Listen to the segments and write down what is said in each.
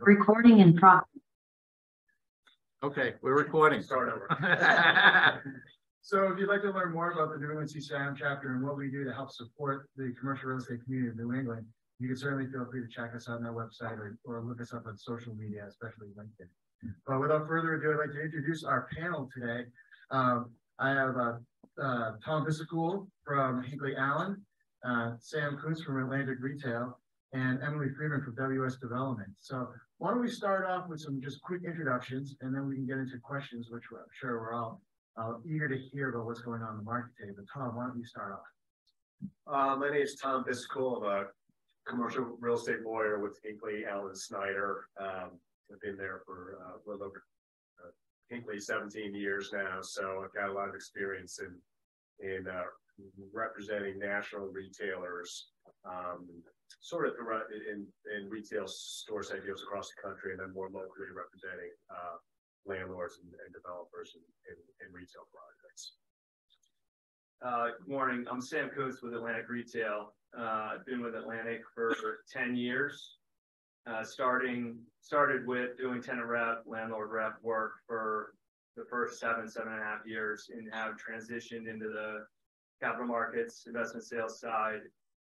Recording in progress. Okay, we're recording. Start over. So if you'd like to learn more about the New England CCIM chapter and what we do to help support the commercial real estate community of New England, you can certainly feel free to check us out on our website or look us up on social media, especially LinkedIn. But without further ado, I'd like to introduce our panel today. I have Tom Bissicool from Hinkley Allen, Sam Kuntz from Atlantic Retail, and Emily Freeman from WS Development. So why don't we start off with some just quick introductions, and then we can get into questions, which I'm sure we're all eager to hear about what's going on in the market today. But Tom, why don't you start off? My name is Tom Bissicool. I'm a commercial real estate lawyer with Hinkley Allen Snyder. I've been there for a little over Hinkley 17 years now, so I've got a lot of experience in representing national retailers, sort of in retail store site deals across the country, and then more locally representing landlords and developers in retail projects. Good morning. I'm Sam Kuntz with Atlantic Retail. I've been with Atlantic for 10 years. Started with doing tenant rep, landlord rep work for the first seven and a half years, and have transitioned into the capital markets investment sales side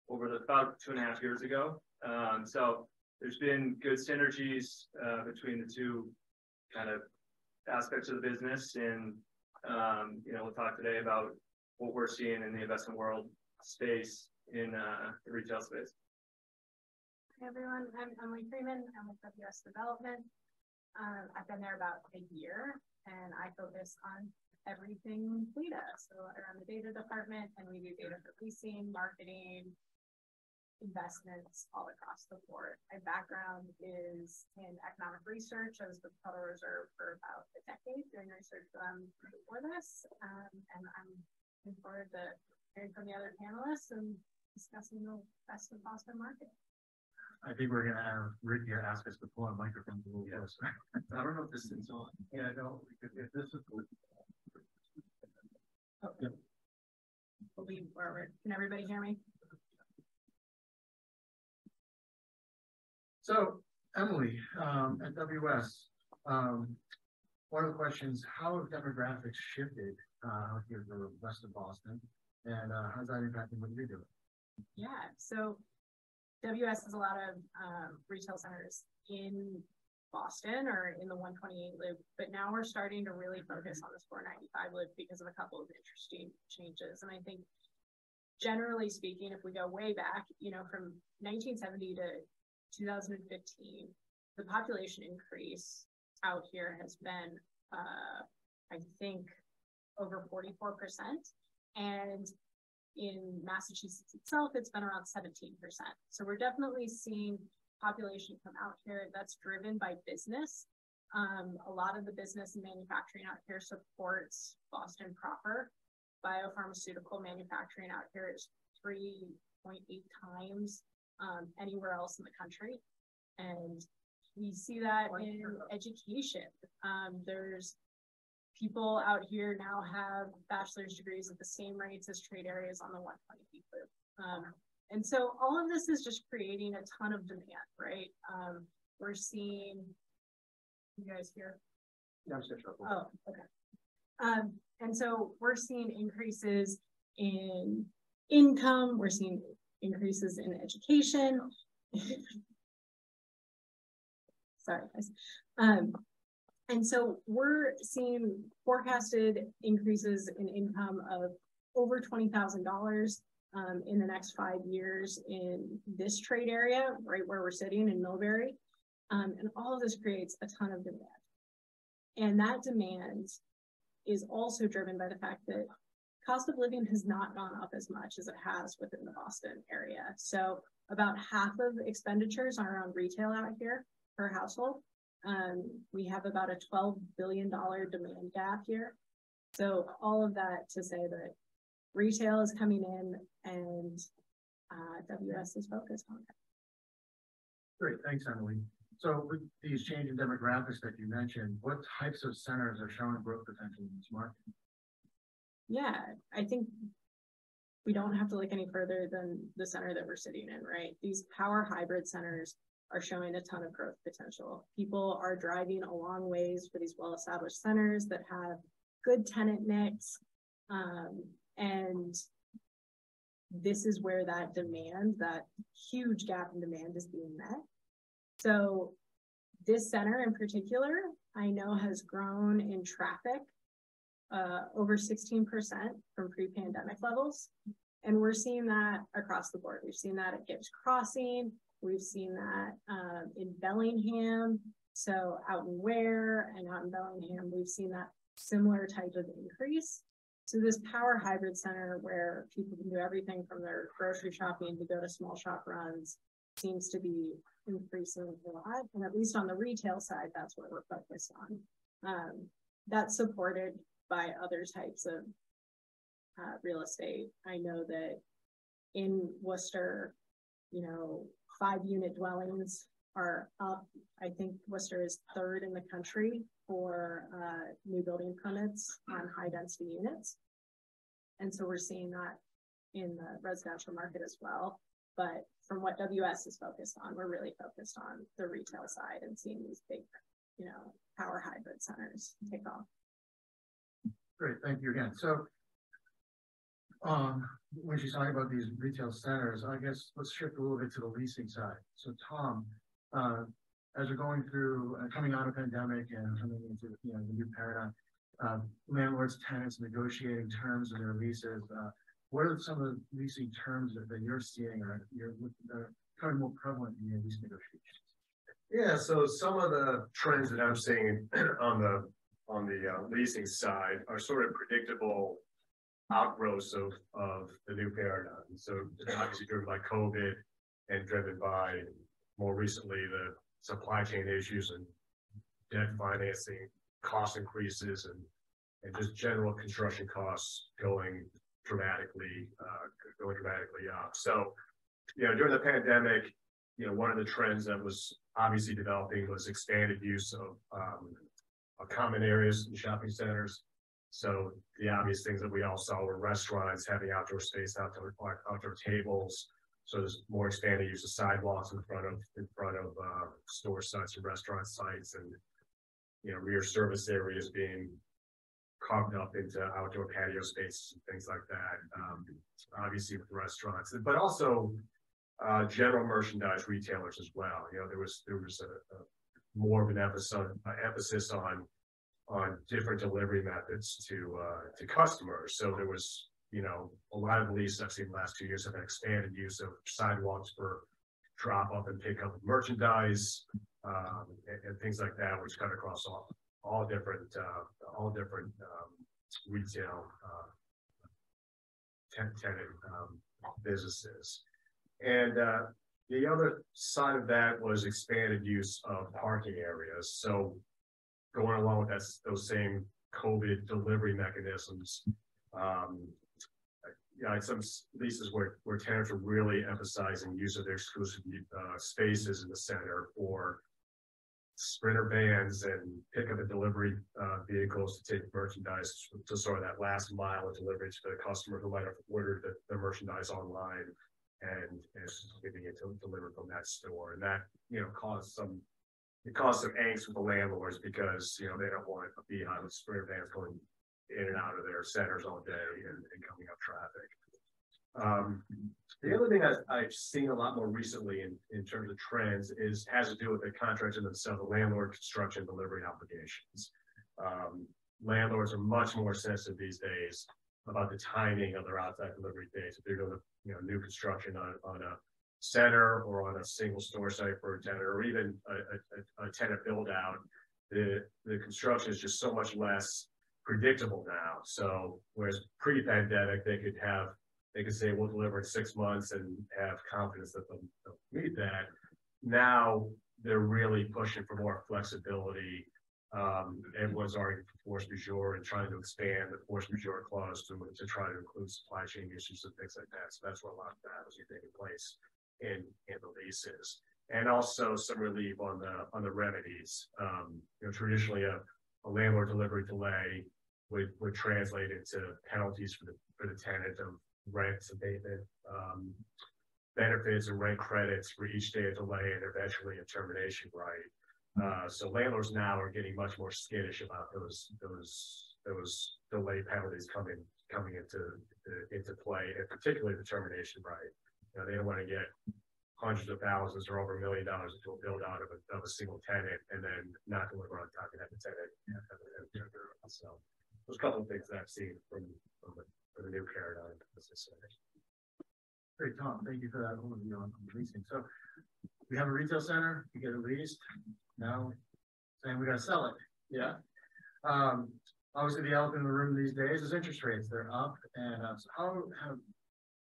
over about 2.5 years ago. So there's been good synergies between the two kind of aspects of the business, and we'll talk today about what we're seeing in the investment world space in the retail space. Hi everyone, I'm Emily Freeman. I'm with WS Development. I've been there about a year, and I focus on everything data. So I run the data department, and we do data for leasing, marketing, investments all across the board. My background is in economic research. I was with the Federal Reserve for about a decade doing research before this, and I'm looking forward to hearing from the other panelists and discussing the best of Boston market. I think we're going to have Rick here ask us to pull our microphones a little closer. I don't know if this thing's on. Yeah, no, if this is good. Oh, yeah. Can everybody hear me? So, Emily, at WS, one of the questions, how have demographics shifted here for the west of Boston, and how's that impacting what you're doing? Yeah, so WS has a lot of retail centers in Boston or in the 128 loop, but now we're starting to really focus on this 495 loop because of a couple of interesting changes. And I think generally speaking, if we go way back, from 1970 to 2015, the population increase out here has been, I think, over 44%. And in Massachusetts itself, it's been around 17%. So we're definitely seeing population come out here. That's driven by business. A lot of the business and manufacturing out here supports Boston proper. Biopharmaceutical manufacturing out here is 3.8 times anywhere else in the country. And we see that in education. There's people out here now have bachelor's degrees at the same rates as trade areas on the 120 loop. And so all of this is just creating a ton of demand, right? We're seeing, you guys hear? Yeah, I'm still Oh, okay. And so we're seeing increases in income. We're seeing increases in education. Sorry, guys. And so we're seeing forecasted increases in income of over $20,000 in the next 5 years in this trade area, right where we're sitting in Millbury. And all of this creates a ton of demand. And that demand is also driven by the fact that cost of living has not gone up as much as it has within the Boston area. So about half of expenditures are on retail out here per household. We have about a $12 billion demand gap here. So all of that to say that retail is coming in, and WS is focused on it. Great, thanks, Emily. So with these changing demographics that you mentioned, what types of centers are showing growth potential in this market? Yeah, I think we don't have to look any further than the center that we're sitting in, right? These power hybrid centers are showing a ton of growth potential. People are driving a long ways for these well-established centers that have good tenant mix. And this is where that demand, that huge gap in demand is being met. So this center in particular, I know has grown in traffic over 16% from pre-pandemic levels. And we're seeing that across the board. We've seen that at Gibbs Crossing. We've seen that in Bellingham. So out in Ware and out in Bellingham, we've seen that similar type of increase. So this power hybrid center where people can do everything from their grocery shopping to go to small shop runs seems to be increasing a lot. And at least on the retail side, that's what we're focused on. That's supported by other types of real estate. I know that in Worcester, 5-unit dwellings are up. I think Worcester is 3rd in the country for new building permits on high density units. And so we're seeing that in the residential market as well. But from what WS is focused on, we're really focused on the retail side and seeing these big, power hybrid centers take off. Great, thank you again. So when she's talking about these retail centers, I guess let's shift a little bit to the leasing side. So Tom, as we're going through coming out of pandemic and coming into the new paradigm, landlords, tenants negotiating terms of their leases. What are some of the leasing terms that you're seeing or you're becoming more prevalent in your lease negotiations? Yeah, so some of the trends that I'm seeing on the leasing side are sort of predictable outgrowths of the new paradigm. So obviously driven by COVID and driven by more recently the supply chain issues and debt financing cost increases and just general construction costs going dramatically up. So, during the pandemic, one of the trends that was obviously developing was expanded use of common areas in shopping centers. So the obvious things that we all saw were restaurants having outdoor space, outdoor tables. So there's more expanded use of sidewalks in front of store sites and restaurant sites, and rear service areas being carved up into outdoor patio spaces and things like that. Obviously with restaurants, but also general merchandise retailers as well. There was a more of an emphasis on different delivery methods to customers. So there was, a lot of the leases I've seen the last 2 years have had expanded use of sidewalks for drop up and pick up of merchandise and things like that, which cut across all different retail tenant businesses. And the other side of that was expanded use of parking areas. So going along with those same COVID delivery mechanisms, I had some leases where tenants are really emphasizing use of their exclusive spaces in the center for sprinter vans and pickup and delivery vehicles to take merchandise to sort of that last mile of delivery to the customer who might have ordered the merchandise online and getting it delivered from that store. And that, caused some angst with the landlords because, they don't want a beehive of sprinter vans going in and out of their centers all day and coming up traffic. The other thing I've seen a lot more recently in terms of trends has to do with the contracts in themselves, the landlord construction delivery obligations. Landlords are much more sensitive these days about the timing of their outside delivery dates. If they're doing new construction on a center or on a single store site for a tenant, or even a tenant build out, the construction is just so much less predictable now. So whereas pre-pandemic, they could say we'll deliver in 6 months and have confidence that they'll meet that. Now they're really pushing for more flexibility. Everyone's arguing for force majeure and trying to expand the force majeure clause to try to include supply chain issues and things like that. So that's where a lot of that is taking place in the leases. And also some relief on the remedies. Traditionally a landlord delivery delay would translate into penalties for the tenant of rent abatement, benefits and rent credits for each day of delay and eventually a termination right. So landlords now are getting much more skittish about those delay penalties coming into play, and particularly the termination right. You know, they don't want to get hundreds of thousands or over $1 million into a build out of a single tenant and then not deliver on time and have the tenant. So there's a couple of things that I've seen from the new paradigm. Great, Tom. Thank you for that overview on leasing. So we have a retail center, you get it leased. Now saying we got to sell it. Yeah. Obviously the elephant in the room these days is interest rates. They're up, and so how have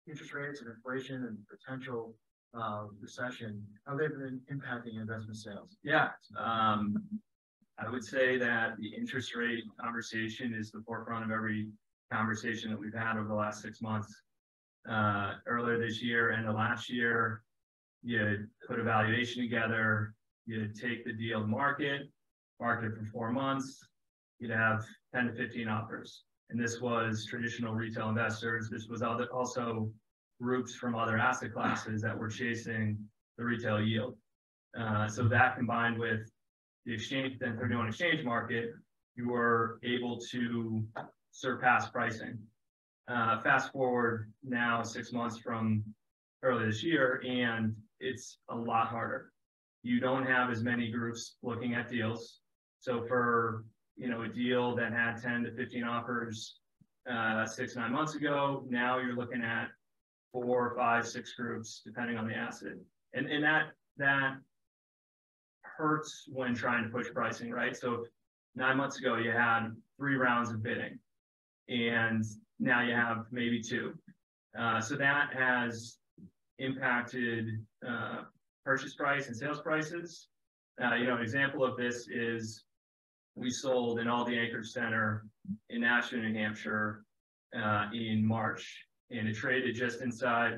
interest rates and inflation and potential recession, how they've been impacting investment sales? Yeah, I would say that the interest rate conversation is the forefront of every conversation that we've had over the last 6 months. Earlier this year and the last year, you put a valuation together, you take the deal to market it for 4 months, you'd have 10 to 15 offers. And this was traditional retail investors. This was also groups from other asset classes that were chasing the retail yield. So that combined with the exchange, 1031 exchange market, you were able to surpass pricing. Fast forward now 6 months from early this year, and it's a lot harder. You don't have as many groups looking at deals. So for a deal that had 10 to 15 offers 6, 9 months ago, now you're looking at 4, 5, 6 groups, depending on the asset. And that hurts when trying to push pricing, right? So 9 months ago, you had 3 rounds of bidding, and now you have maybe 2. So that has impacted purchase price and sales prices. An example of this is we sold an Aldi Anchor Center in Nashville, New Hampshire in March, and it traded just inside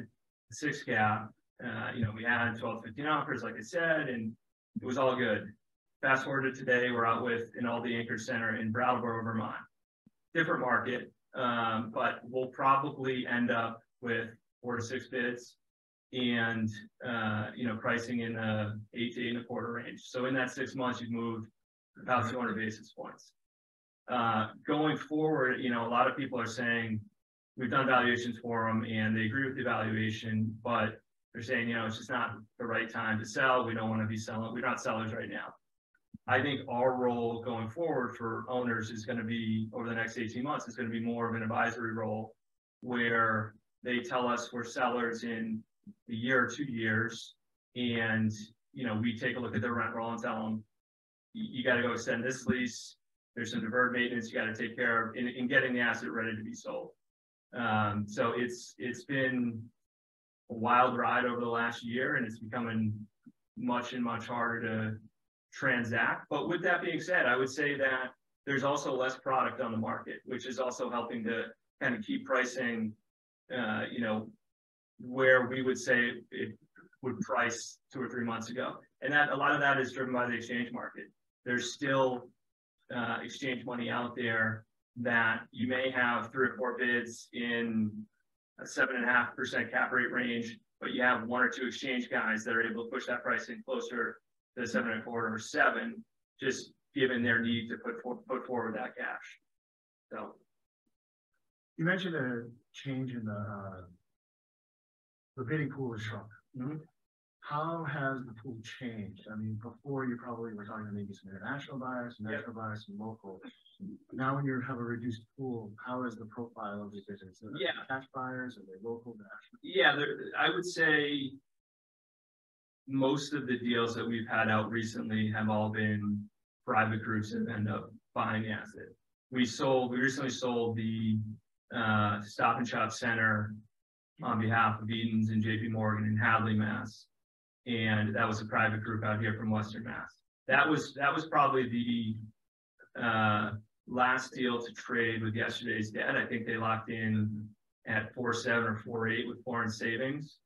the 6 cap. We had 12, 15 offers, like I said, and it was all good. Fast forward to today, we're out with an Aldi Anchor Center in Brattleboro, Vermont. Different market, but we'll probably end up with 4 to 6 bids and, pricing in the 8 to 8.25 range. So in that 6 months, you've moved about 200 basis points. Going forward, a lot of people are saying we've done valuations for them and they agree with the valuation, but they're saying, it's just not the right time to sell. We don't want to be selling. We're not sellers right now. I think our role going forward for owners is going to be, over the next 18 months, is going to be more of an advisory role where they tell us we're sellers in a year or 2 years. And, we take a look at their rent roll and tell them, you got to go extend this lease. There's some deferred maintenance you got to take care of in getting the asset ready to be sold. So it's been a wild ride over the last year, and it's becoming much harder to transact. But with that being said, I would say that there's also less product on the market, which is also helping to kind of keep pricing, where we would say it would price 2 or 3 months ago. And that a lot of that is driven by the exchange market. There's still exchange money out there that you may have 3 or 4 bids in a 7.5% cap rate range, but you have 1 or 2 exchange guys that are able to push that pricing closer to 7.25 or 7, just given their need to put forward that cash. So, you mentioned a change in the bidding pool is shrunk. Mm-hmm. How has the pool changed? I mean, before you probably were talking to maybe some international buyers, some national buyers, some local. Now, when you have a reduced pool, how is the profile of the business? Are they cash buyers? Are they local, national? Yeah, I would say most of the deals that we've had out recently have all been private groups that end up buying the asset. We recently sold the Stop and Shop Center on behalf of Eden's and JP Morgan in Hadley, Mass. And that was a private group out here from Western Mass. That was probably the last deal to trade with yesterday's debt. I think they locked in at 4.7 or 4.8 with foreign savings,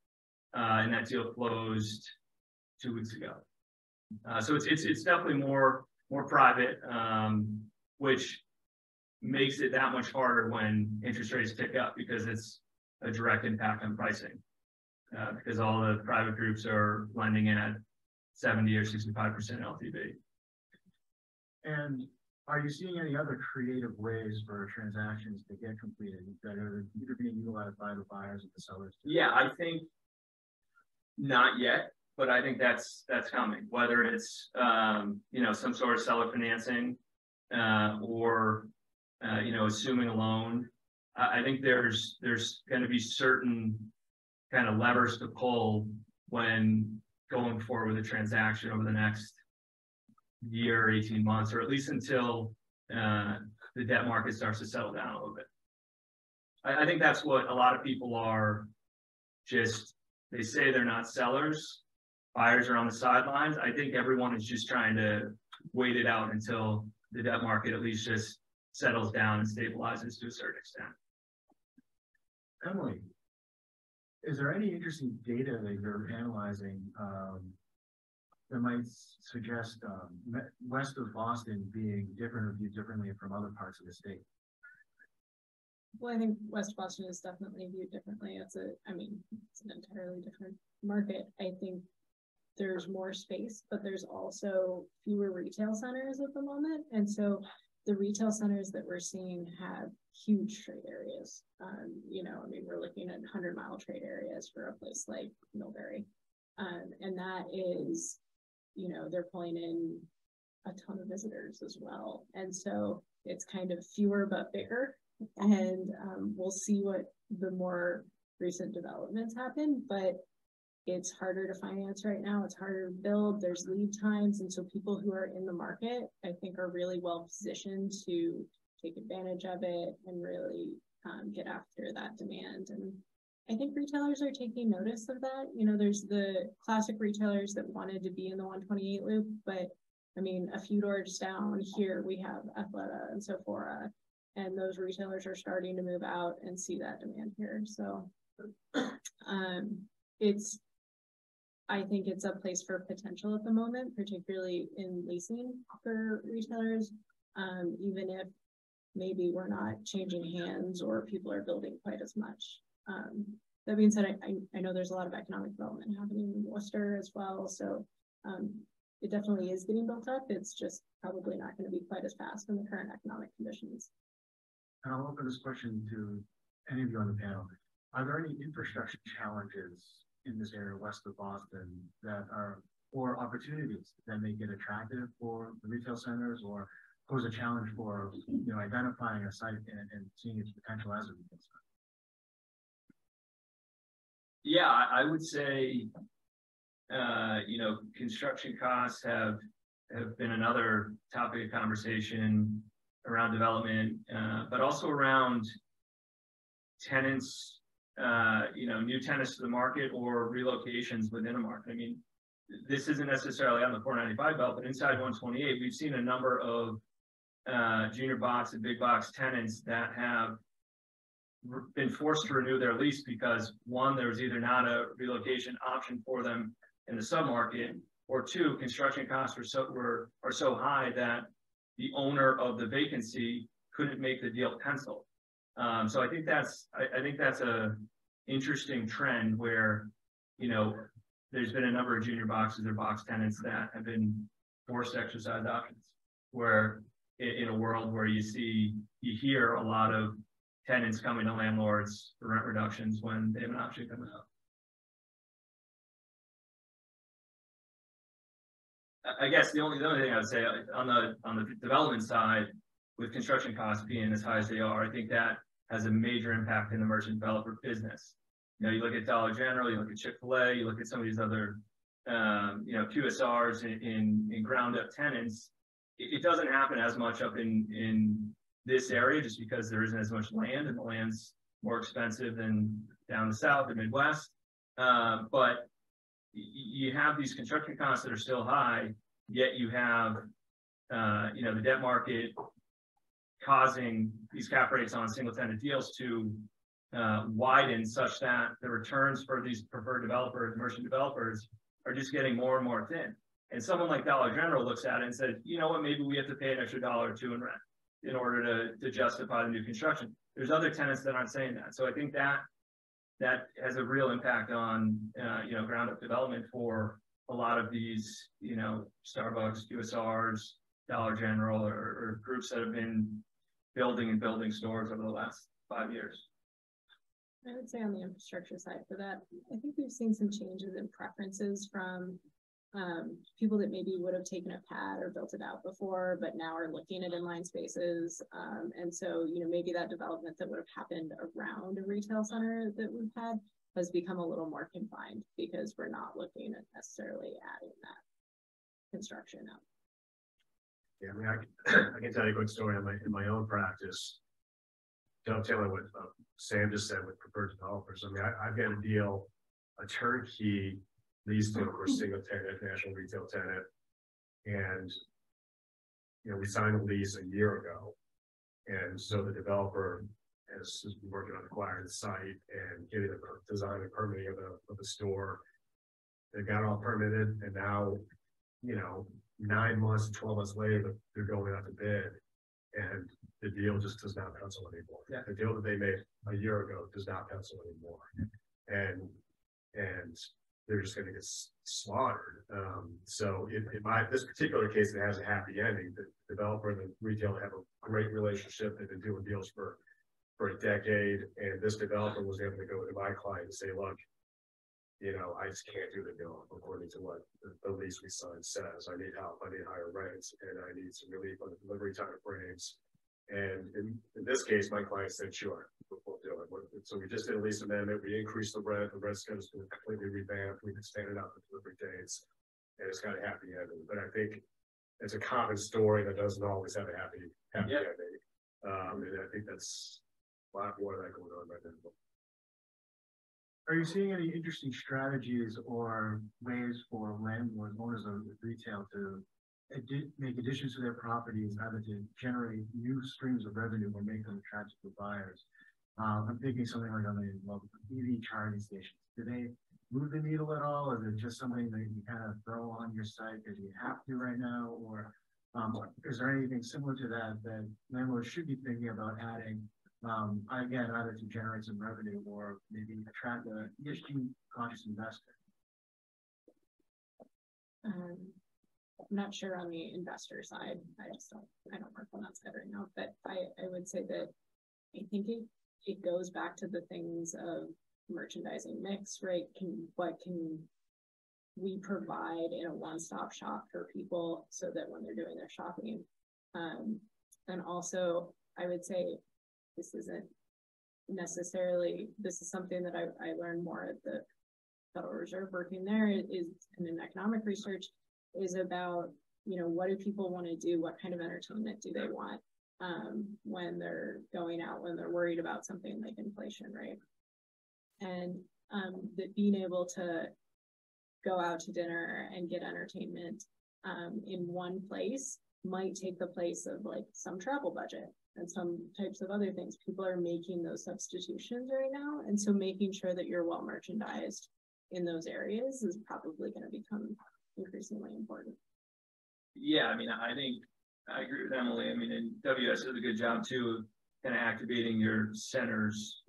and that deal closed 2 weeks ago. So it's definitely more private, which makes it that much harder when interest rates tick up because it's a direct impact on pricing. because all the private groups are lending at 70 or 65% LTV. And are you seeing any other creative ways for transactions to get completed that are either being utilized by the buyers or the sellers? Yeah, I think not yet, but I think that's coming. Whether it's some sort of seller financing or assuming a loan. I think there's going to be certain kind of levers to pull when going forward with a transaction over the next year, 18 months, or at least until the debt market starts to settle down a little bit. I think that's what a lot of people are they say they're not sellers. Buyers are on the sidelines. I think everyone is just trying to wait it out until the debt market at least just settles down and stabilizes to a certain extent. Emily, is there any interesting data that you're analyzing that might suggest west of Boston being different or viewed differently from other parts of the state? Well, I think West Boston is definitely viewed differently. It's an entirely different market. I think there's more space, but there's also fewer retail centers at the moment. And so the retail centers that we're seeing have huge trade areas. We're looking at 100-mile trade areas for a place like Millbury. And that is, they're pulling in a ton of visitors as well. And so it's kind of fewer but bigger. And we'll see what the more recent developments happen, but it's harder to finance right now. It's harder to build. There's lead times. And so people who are in the market, I think, are really well positioned to take advantage of it and really get after that demand. And I think retailers are taking notice of that. There's the classic retailers that wanted to be in the 128 loop, but a few doors down here, we have Athleta and Sephora, and those retailers are starting to move out and see that demand here. So I think it's a place for potential at the moment, particularly in leasing for retailers, even if maybe we're not changing hands or people are building quite as much. That being said, I know there's a lot of economic development happening in Worcester as well. So it definitely is getting built up. It's just probably not going to be quite as fast in the current economic conditions. And I'll open this question to any of you on the panel. Are there any infrastructure challenges in this area west of Boston or opportunities that make it attractive for the retail centers or pose a challenge for identifying a site and seeing its potential as a retail center? Yeah, I would say construction costs have been another topic of conversation around development, but also around tenants, new tenants to the market or relocations within a market. This isn't necessarily on the 495 belt, but inside 128, we've seen a number of junior box and big box tenants that have been forced to renew their lease because one, there was either not a relocation option for them in the submarket, or two, construction costs are so high that the owner of the vacancy couldn't make the deal pencil. So I think that's a interesting trend where there's been a number of junior boxes or box tenants that have been forced to exercise options. Where in a world where you hear a lot of tenants coming to landlords for rent reductions when they have an option coming up. I guess the only thing I would say on the development side, with construction costs being as high as they are, I think that has a major impact in the merchant developer business. You look at Dollar General, you look at Chick-fil-A, you look at some of these other QSRs in ground up tenants. It doesn't happen as much up in this area just because there isn't as much land and the land's more expensive than down the south or Midwest. But you have these construction costs that are still high, yet you have the debt market causing these cap rates on single tenant deals to widen such that the returns for these preferred developers, merchant developers, are just getting more and more thin. And someone like Dollar General looks at it and says, you know what, maybe we have to pay an extra $1 or $2 in rent in order to justify the new construction. There's other tenants that aren't saying that. So I think that that has a real impact on, ground up development for a lot of these, Starbucks, QSRs, Dollar General, or groups that have been building and building stores over the last 5 years. I would say on the infrastructure side for that, I think we've seen some changes in preferences from people that maybe would have taken a pad or built it out before, but now are looking at inline spaces. And so, maybe that development that would have happened around a retail center that we've had has become a little more confined because we're not looking at necessarily adding that construction out. Yeah, I mean, I can tell you a quick story in my own practice. Dovetailing what Sam just said with preferred developers. I mean, I've got a deal, a turnkey lease deal for a single tenant, national retail tenant. And, we signed a lease a year ago. And so the developer has been working on acquiring the site and getting the design and permitting of the store. They got all permitted, and now, 9 months, 12 months later, they're going out to bid. And the deal just does not pencil anymore. Yeah. The deal that they made a year ago does not pencil anymore. And they're just going to get slaughtered. So in this particular case, it has a happy ending. The developer and the retailer have a great relationship. They've been doing deals for a decade. And this developer was able to go to my client and say, look, I just can't do the deal according to what the lease we signed says. I need help, I need higher rents, and I need some relief on the delivery time frames. And in this case, my client said, sure, we'll do it. So we just did a lease amendment, we increased the rent schedule is completely revamped, we've extended out the delivery dates, and it's got a happy ending. But I think it's a common story that doesn't always have a happy ending. And I think that's a lot more of that going on right now. Are you seeing any interesting strategies or ways for landlords, owners of retail to make additions to their properties, either to generate new streams of revenue or make them attractive for buyers? I'm thinking something like on the EV charging stations. Do they move the needle at all? Or is it just something that you kind of throw on your site because you have to right now? Or is there anything similar to that landlords should be thinking about adding? Again, either to generate some revenue or maybe attract a ESG conscious investor. I'm not sure on the investor side. I don't work on that side right now, but I would say that I think it goes back to the things of merchandising mix, right? What can we provide in a one-stop shop for people so that when they're doing their shopping, and also I would say, this isn't necessarily, this is something that I learned more at the Federal Reserve working there is in economic research is about, what do people want to do? What kind of entertainment do they want when they're going out, when they're worried about something like inflation, right? And that being able to go out to dinner and get entertainment in one place might take the place of like some travel budget and some types of other things. People are making those substitutions right now. And so making sure that you're well merchandised in those areas is probably going to become increasingly important. Yeah, I mean, I think I agree with Emily. I mean, and WS does a good job too of kind of activating your centers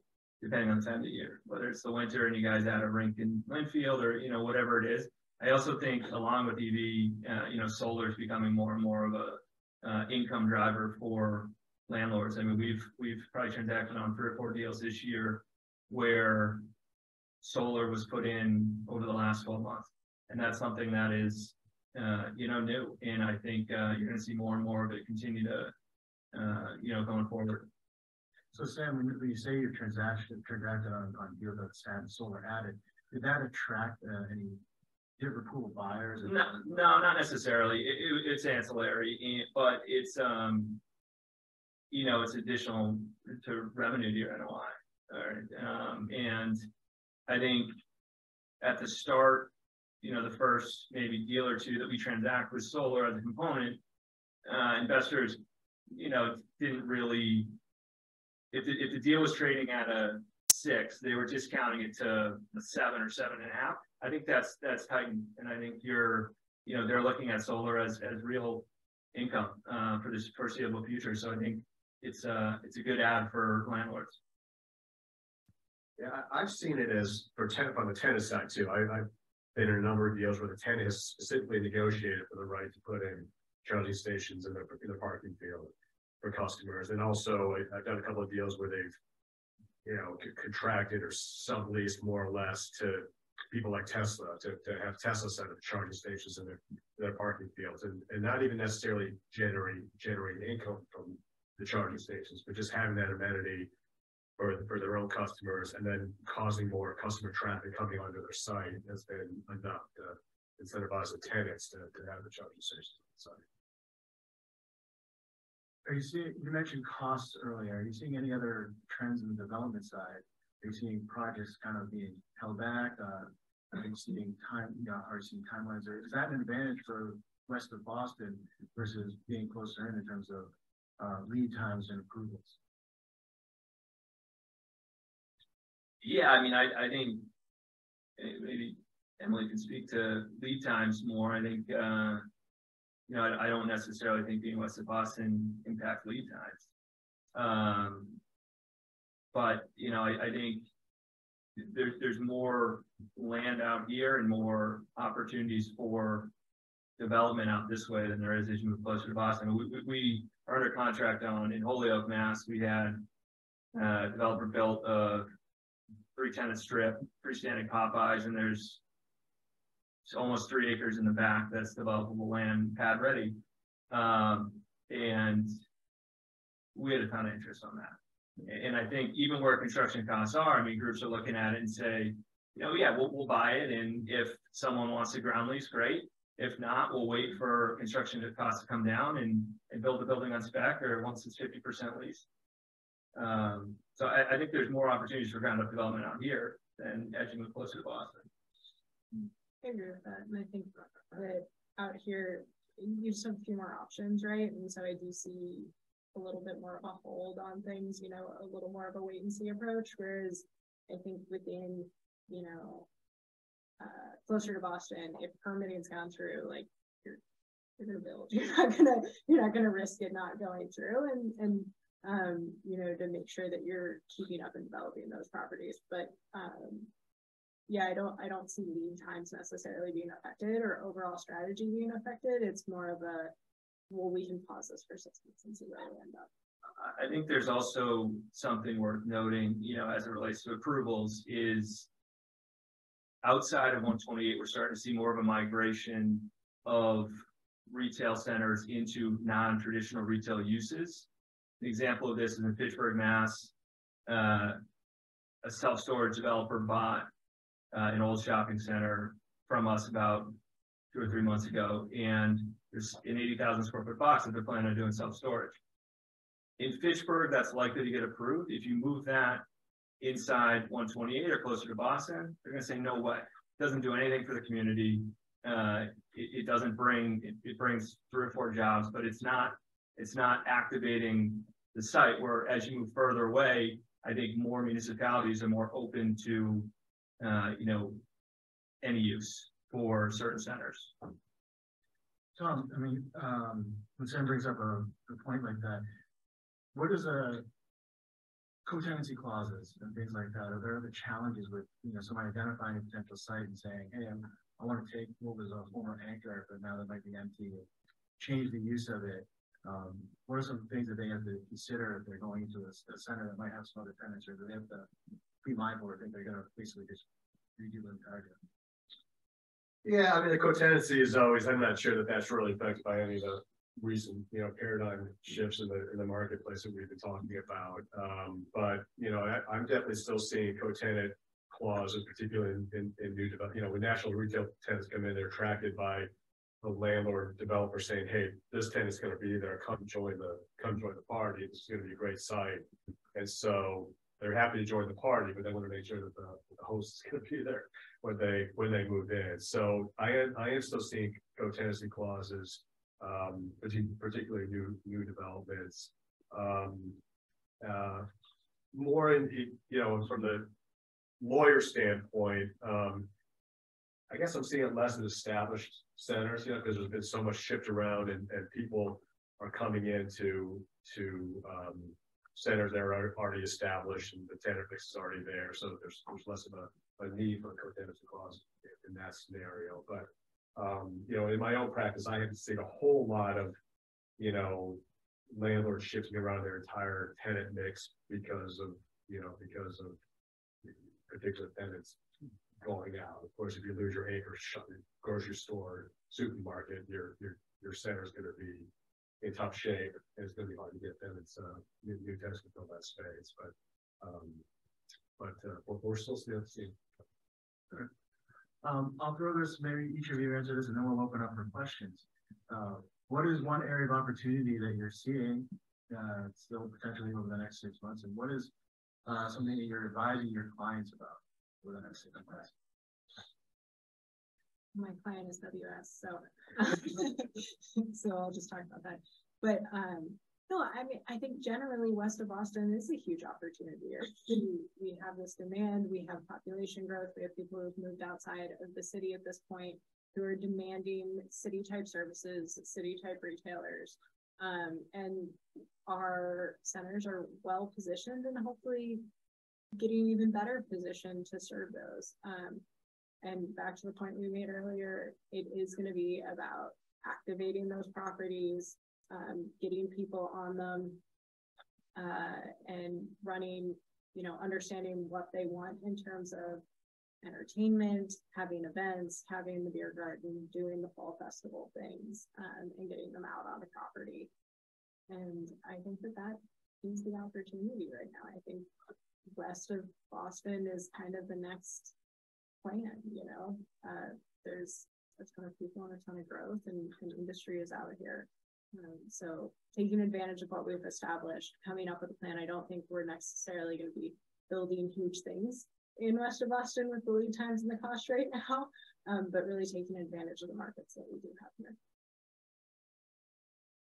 depending on the time of the year, whether it's the winter and you guys add a rink in Linfield or, whatever it is. I also think along with EV, solar is becoming more and more of a income driver for landlords. I mean, we've probably transacted on 3 or 4 deals this year where solar was put in over the last 12 months. And that's something that is, new. And I think you're going to see more and more of it continue to, going forward. So Sam, when you say you've transacted on deals that had solar added, did that attract any different pool of buyers? No, not necessarily. It's ancillary, but it's it's additional to revenue to your NOI. And I think at the start, the first maybe deal or two that we transact with solar as a component, investors, didn't really. If the deal was trading at a 6, they were discounting it to a 7 or 7.5. I think that's heightened, and I think they're looking at solar as real income for this foreseeable future. So I think it's a good ad for landlords. Yeah, I've seen it as for on the tenant side too. I've been in a number of deals where the tenant has specifically negotiated for the right to put in charging stations in the parking field for customers. And also I've done a couple of deals where they've, you know, contracted or subleased more or less to people like Tesla to have Tesla set up charging stations in their parking fields, and not even necessarily generate income from the charging stations, but just having that amenity for their own customers, and then causing more customer traffic coming onto their site has been enough to incentivize the tenants to have the charging stations on the site. Are you seeing, you mentioned costs earlier, are you seeing any other trends in the development side? Are you seeing projects kind of being held back? Are you seeing are you seeing timelines? Or is that an advantage for west of Boston versus being closer in terms of lead times and approvals? Yeah, I mean, I think maybe Emily can speak to lead times more. I think, you know, I don't necessarily think being west of Boston impacts lead times. But, you know, I think there's more land out here and more opportunities for development out this way than there is as you move closer to Boston. We are under contract in Holyoke, Mass. We had a developer built a 3-tenant strip, freestanding Popeyes, and there's almost 3 acres in the back that's developable land, pad ready. And we had a ton of interest on that. And I think even where construction costs are, I mean, groups are looking at it and say, you know, yeah, we'll buy it. And if someone wants to ground lease, great. If not, we'll wait for construction costs to come down and build the building on spec, or once it's 50% leased. So I think there's more opportunities for ground up development out here than as you move closer to Boston. I agree with that. And I think that out here, you just have a few more options, right? And so I do see a little bit more of a hold on things, you know, a little more of a wait and see approach. Whereas I think within, you know, closer to Boston, if permitting's gone through, like you're gonna build. You're not gonna risk it not going through, and you know, to make sure that you're keeping up and developing those properties. But yeah, I don't see lead times necessarily being affected or overall strategy being affected. It's more of a, well, we can pause this for 6 months and see where we end up. I think there's also something worth noting, you know, as it relates to approvals, is outside of 128, we're starting to see more of a migration of retail centers into non-traditional retail uses. An example of this is in Fitchburg, Mass. A self-storage developer bought an old shopping center from us about 2 or 3 months ago, and there's an 80,000 square foot box that they're planning on doing self-storage. In Fitchburg, that's likely to get approved. If you move that inside 128 or closer to Boston, they're going to say no way. It doesn't do anything for the community. It doesn't bring, it brings 3 or 4 jobs, but it's not activating the site. Where as you move further away, I think more municipalities are more open to you know, any use for certain centers. Tom, I mean, when Sam brings up a point like that, what is co-tenancy clauses and things like that? Are there other challenges with, you know, someone identifying a potential site and saying, hey, I want to take what was a former anchor, but now that might be empty, change the use of it? What are some things that they have to consider if they're going into a center that might have some other tenants, or do they have to be mindful or think they're going to basically just redo the entire thing? Yeah, I mean, the co-tenancy is always, I'm not sure that that's really affected by any of the recent, you know, paradigm shifts in the marketplace that we've been talking about. But, you know, I'm definitely still seeing co-tenant clauses, particularly in new development. You know, when national retail tenants come in, they're attracted by the landlord developer saying, hey, this tenant's going to be there, come join the party. This is going to be a great site. And so they're happy to join the party, but they want to make sure that the host is going to be there when they move in. So I am still seeing co-tenancy clauses, particularly new developments. More in, you know, from the lawyer standpoint, I guess I'm seeing it less in established centers, you know, because there's been so much shift around, and people are coming in to centers that are already established and the tenant mix is already there, so that there's less of a need for a co-tenancy clause in that scenario. But you know, in my own practice, I haven't seen a whole lot of, you know, landlords shifting around their entire tenant mix because of particular tenants going out. Of course, if you lose your anchor grocery store, supermarket, your center is going to be in tough shape. And it's going to be hard to get tenants, new tenants to fill that space. But we're still seeing. Sure. I'll throw this, maybe each of you answer this, and then we'll open up for questions. What is one area of opportunity that you're seeing still potentially over the next 6 months, and what is something that you're advising your clients about over the next 6 months? My client is WS, so so I'll just talk about that. But no, I mean, I think generally west of Boston is a huge opportunity. We have this demand, we have population growth, we have people who've moved outside of the city at this point who are demanding city type services, city type retailers. And our centers are well positioned and hopefully getting even better positioned to serve those. And back to the point we made earlier, it is going to be about activating those properties, getting people on them, and running, you know, understanding what they want in terms of entertainment, having events, having the beer garden, doing the fall festival things, and getting them out on the property. And I think that is the opportunity right now. I think west of Boston is kind of the next plan, you know. There's a ton of people and a ton of growth, and industry is out here. So taking advantage of what we've established, coming up with a plan. I don't think we're necessarily going to be building huge things in west of Boston with the lead times and the cost right now, but really taking advantage of the markets that we do have here.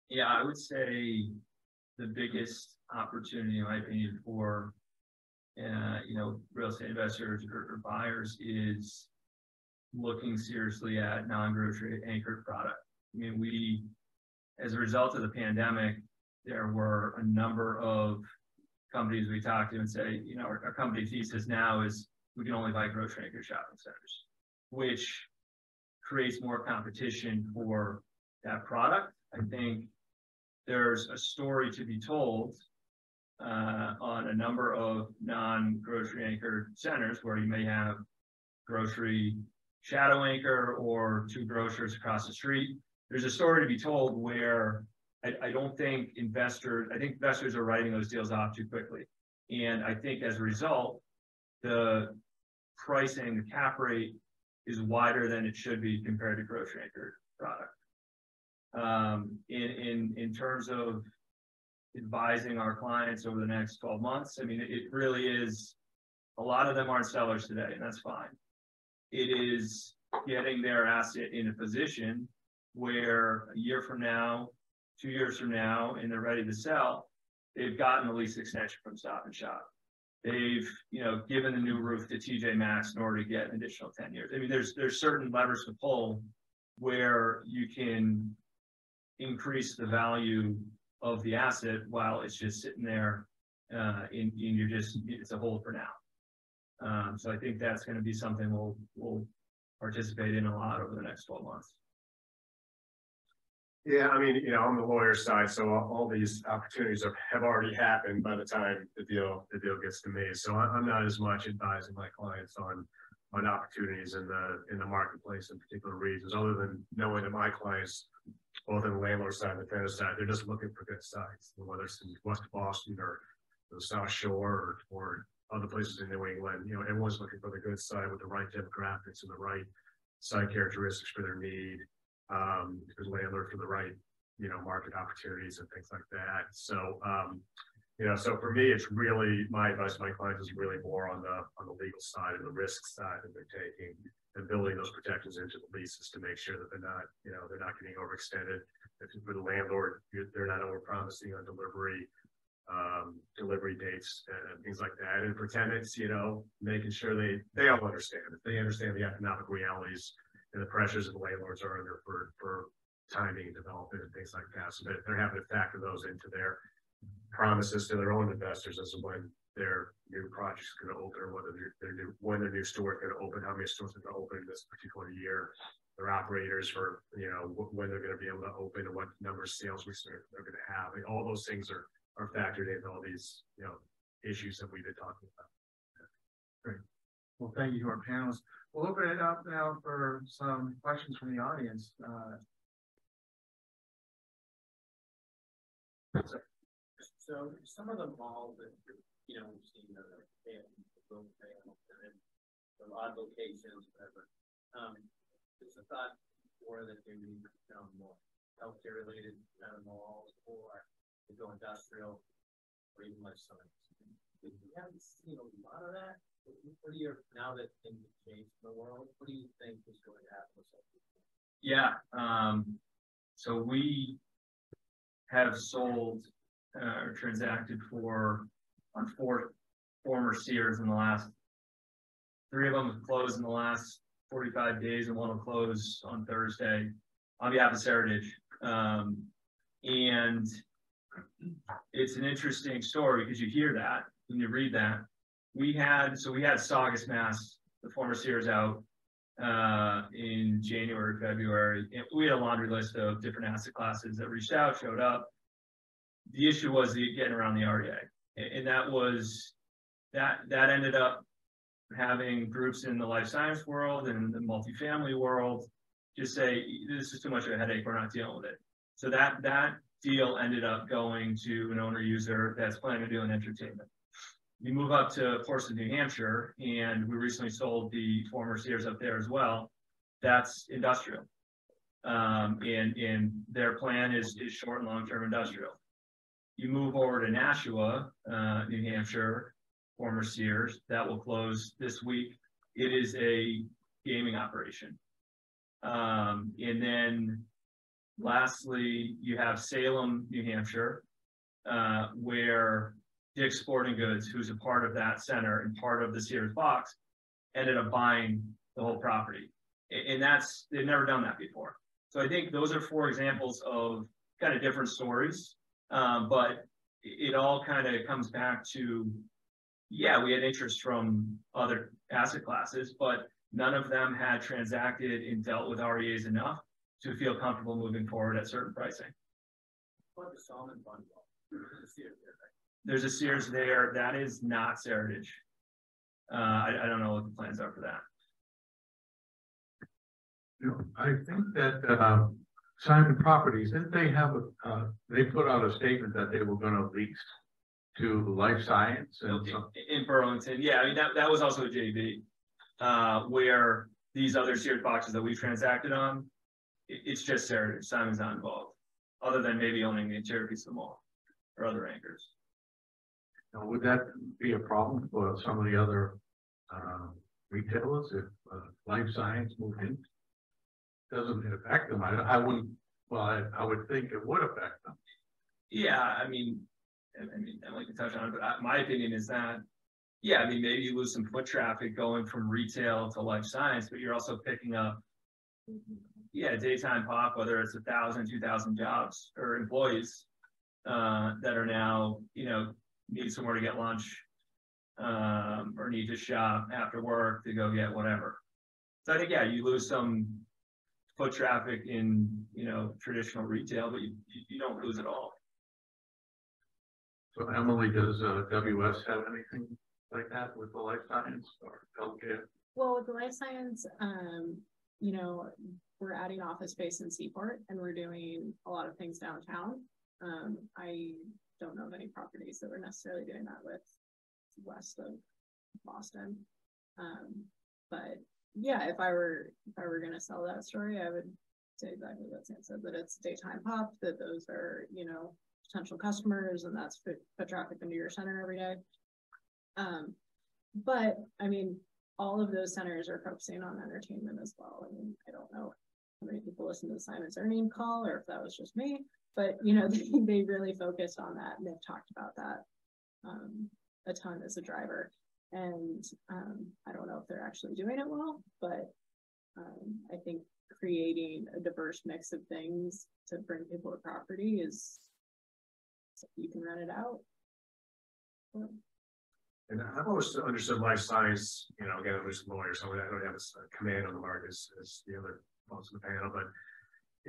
Yeah, I would say the biggest opportunity, in my opinion, for you know, real estate investors or buyers is looking seriously at non-grocery anchored product. I mean, we, as a result of the pandemic, there were a number of companies we talked to and say, you know, our company thesis now is we can only buy grocery anchored shopping centers, which creates more competition for that product. I think there's a story to be told on a number of non-grocery anchored centers where you may have grocery shadow anchor or two grocers across the street. There's a story to be told where I don't think investors, I think investors are writing those deals off too quickly. And I think as a result, the pricing, the cap rate is wider than it should be compared to grocery anchored product. In terms of advising our clients over the next 12 months, I mean, it really is, a lot of them aren't sellers today, and that's fine. It is getting their asset in a position where a year from now, 2 years from now, and they're ready to sell, they've gotten a lease extension from Stop and Shop. They've, you know, given the new roof to TJ Maxx in order to get an additional 10 years. I mean, there's certain levers to pull where you can increase the value of the asset while it's just sitting there in you're just, it's a hold for now. So I think that's going to be something we'll participate in a lot over the next 12 months. Yeah, I mean, you know, on the lawyer side, so all these opportunities have already happened by the time the deal gets to me. So I'm not as much advising my clients on opportunities in the marketplace in particular regions, other than knowing that my clients, both on the landlord side and the tenant side, they're just looking for good sites, whether it's in West Boston or the South Shore or other places in New England. You know, everyone's looking for the good site with the right demographics and the right site characteristics for their need. Because landlord for the right, you know, market opportunities and things like that. So, you know, so for me, it's really, my advice to my clients is really more on the legal side and the risk side that they're taking and building those protections into the leases to make sure that they're not, you know, they're not getting overextended. If for the landlord, they're not overpromising on delivery dates and things like that. And for tenants, you know, making sure they all understand it. They understand the economic realities and the pressures that the landlords are under for timing and development and things like that. So they're having to factor those into their promises to their own investors as to when their new project's going to open, or whether when their new store is going to open, how many stores are going to open this particular year, their operators for, when they're going to be able to open and what number of sales they're going to have. And all those things are factored into all these, issues that we've been talking about. Great. Well, thank you to our panelists. We'll open it up now for some questions from the audience. So some of the malls that, we've seen that are some odd locations, whatever. There's a thought more that they need to become more healthcare related kind of malls, or to go industrial, or even life science. We haven't seen a lot of that. What do you, now that things have changed in the world, what do you think is going to happen with something? Yeah. So we have sold or transacted on 4 former Sears in the last, 3 of them have closed in the last 45 days, and 1 will close on Thursday on behalf of Heritage. And it's an interesting story because you hear that when you read that. We had Saugus, Mass, the former Sears out in January, February. And we had a laundry list of different asset classes that reached out, showed up. The issue was getting around the REA. And that ended up having groups in the life science world and the multifamily world just say, this is too much of a headache, we're not dealing with it. So that deal ended up going to an owner user that's planning on doing entertainment. You move up to Portsmouth, New Hampshire, and we recently sold the former Sears up there as well. That's industrial. And their plan is short and long-term industrial. You move over to Nashua, New Hampshire, former Sears, that will close this week. It is a gaming operation. And then lastly, you have Salem, New Hampshire, where Dick's Sporting Goods, who's a part of that center and part of the Sears box, ended up buying the whole property. And they've never done that before. So I think those are 4 examples of kind of different stories. But it all kind of comes back to, yeah, we had interest from other asset classes, but none of them had transacted and dealt with REAs enough to feel comfortable moving forward at certain pricing. What the Solomon bundle? There's a Sears there. That is not Heritage. I don't know what the plans are for that. I think that Simon Properties, didn't they have they put out a statement that they were going to lease to life science and in Burlington? Yeah, I mean that was also a JV where these other Sears boxes that we transacted on, it's just Heritage. Simon's not involved, other than maybe owning the interior piece of the mall or other anchors. Now, would that be a problem for some of the other retailers if life science moved in? Doesn't it affect them? I wouldn't. Well, I would think it would affect them. Yeah, I mean, Emily can touch on it, but my opinion is that, yeah, I mean, maybe you lose some foot traffic going from retail to life science, but you're also picking up, yeah, daytime pop, whether it's 1,000, 2,000 jobs or employees that are now, need somewhere to get lunch or need to shop after work to go get whatever. So I think, yeah, you lose some foot traffic in, traditional retail, but you don't lose it all. So Emily, does WS have anything like that with the life science or healthcare? Well, with the life science, we're adding office space in Seaport, and we're doing a lot of things downtown. I don't know of any properties that we're necessarily doing that with west of Boston. But yeah, if I were going to sell that story, I would say exactly what Sam said, that it's daytime pop, that those are, potential customers, and that's foot traffic into your center every day. But I mean, all of those centers are focusing on entertainment as well. I mean, I don't know how many people listen to the Simon's earnings call or if that was just me, but they really focused on that, and they've talked about that a ton as a driver. And I don't know if they're actually doing it well, but I think creating a diverse mix of things to bring people to property is So you can rent it out. And I've always understood life science, again, I'm just a lawyer, so I don't have a command on the market as the other folks in the panel, but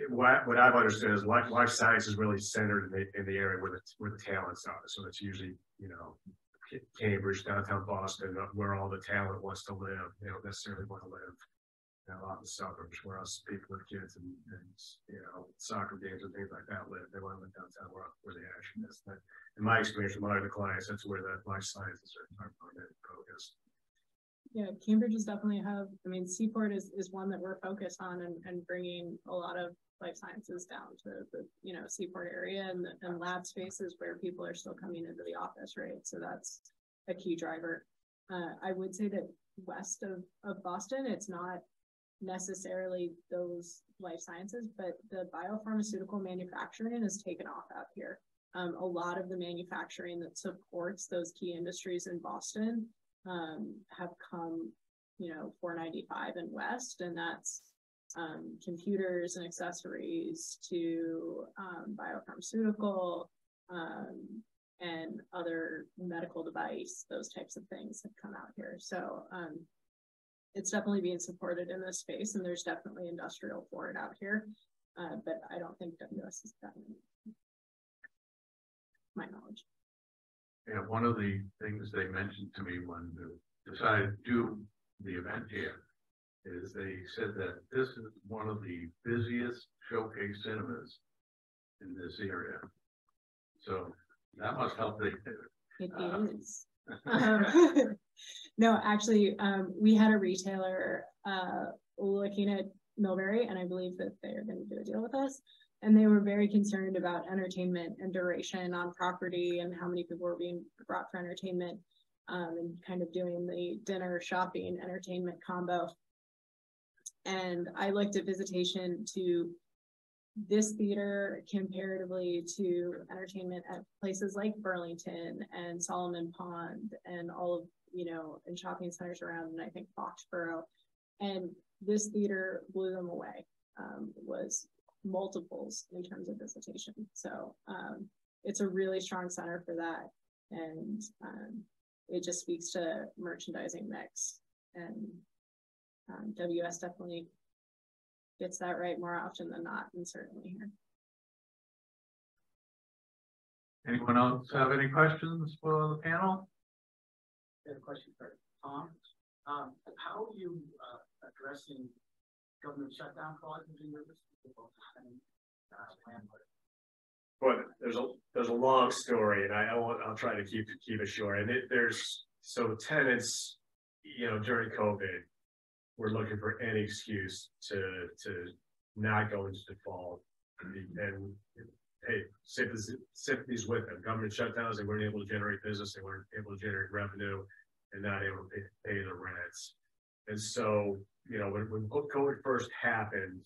what I've understood is life science is really centered in the area where the talents are. So it's usually, Cambridge, downtown Boston, where all the talent wants to live. They don't necessarily want to live out in the suburbs where us people with kids and soccer games and things like that live. They want to live downtown where the action is. But in my experience with my other clients, that's where the life sciences are focused. Yeah, Cambridge is definitely a hub. I mean, Seaport is one that we're focused on and bringing a lot of life sciences down to the Seaport area and lab spaces where people are still coming into the office, right? So that's a key driver. I would say that west of Boston, it's not necessarily those life sciences, but the biopharmaceutical manufacturing has taken off out here. A lot of the manufacturing that supports those key industries in Boston have come, 495 and west, and that's computers and accessories to biopharmaceutical and other medical device, those types of things have come out here. So it's definitely being supported in this space, and there's definitely industrial for it out here, but I don't think WS has gotten it, my knowledge. Yeah, one of the things they mentioned to me when they decided to do the event here is they said that this is one of the busiest showcase cinemas in this area. So that must help the. It is. No, actually, we had a retailer looking at Millbury, and I believe that they're going to do a deal with us. And they were very concerned about entertainment and duration on property and how many people were being brought for entertainment, and kind of doing the dinner, shopping, entertainment combo. And I looked at visitation to this theater comparatively to entertainment at places like Burlington and Solomon Pond and all of, and shopping centers around, and I think Foxborough. And this theater blew them away, was multiples in terms of visitation. So it's a really strong center for that. And it just speaks to merchandising mix. And WS definitely gets that right more often than not, and certainly here. Anyone else have any questions for the panel? I have a question for Tom. How are you addressing government shutdown clauses in your list? But there's a long story, and I'll try to keep it short. And so tenants, during COVID, were looking for any excuse to not go into default, and hey, sympathies with them. Government shutdowns, they weren't able to generate business, they weren't able to generate revenue, and not able to pay their rents. And so, when COVID first happened,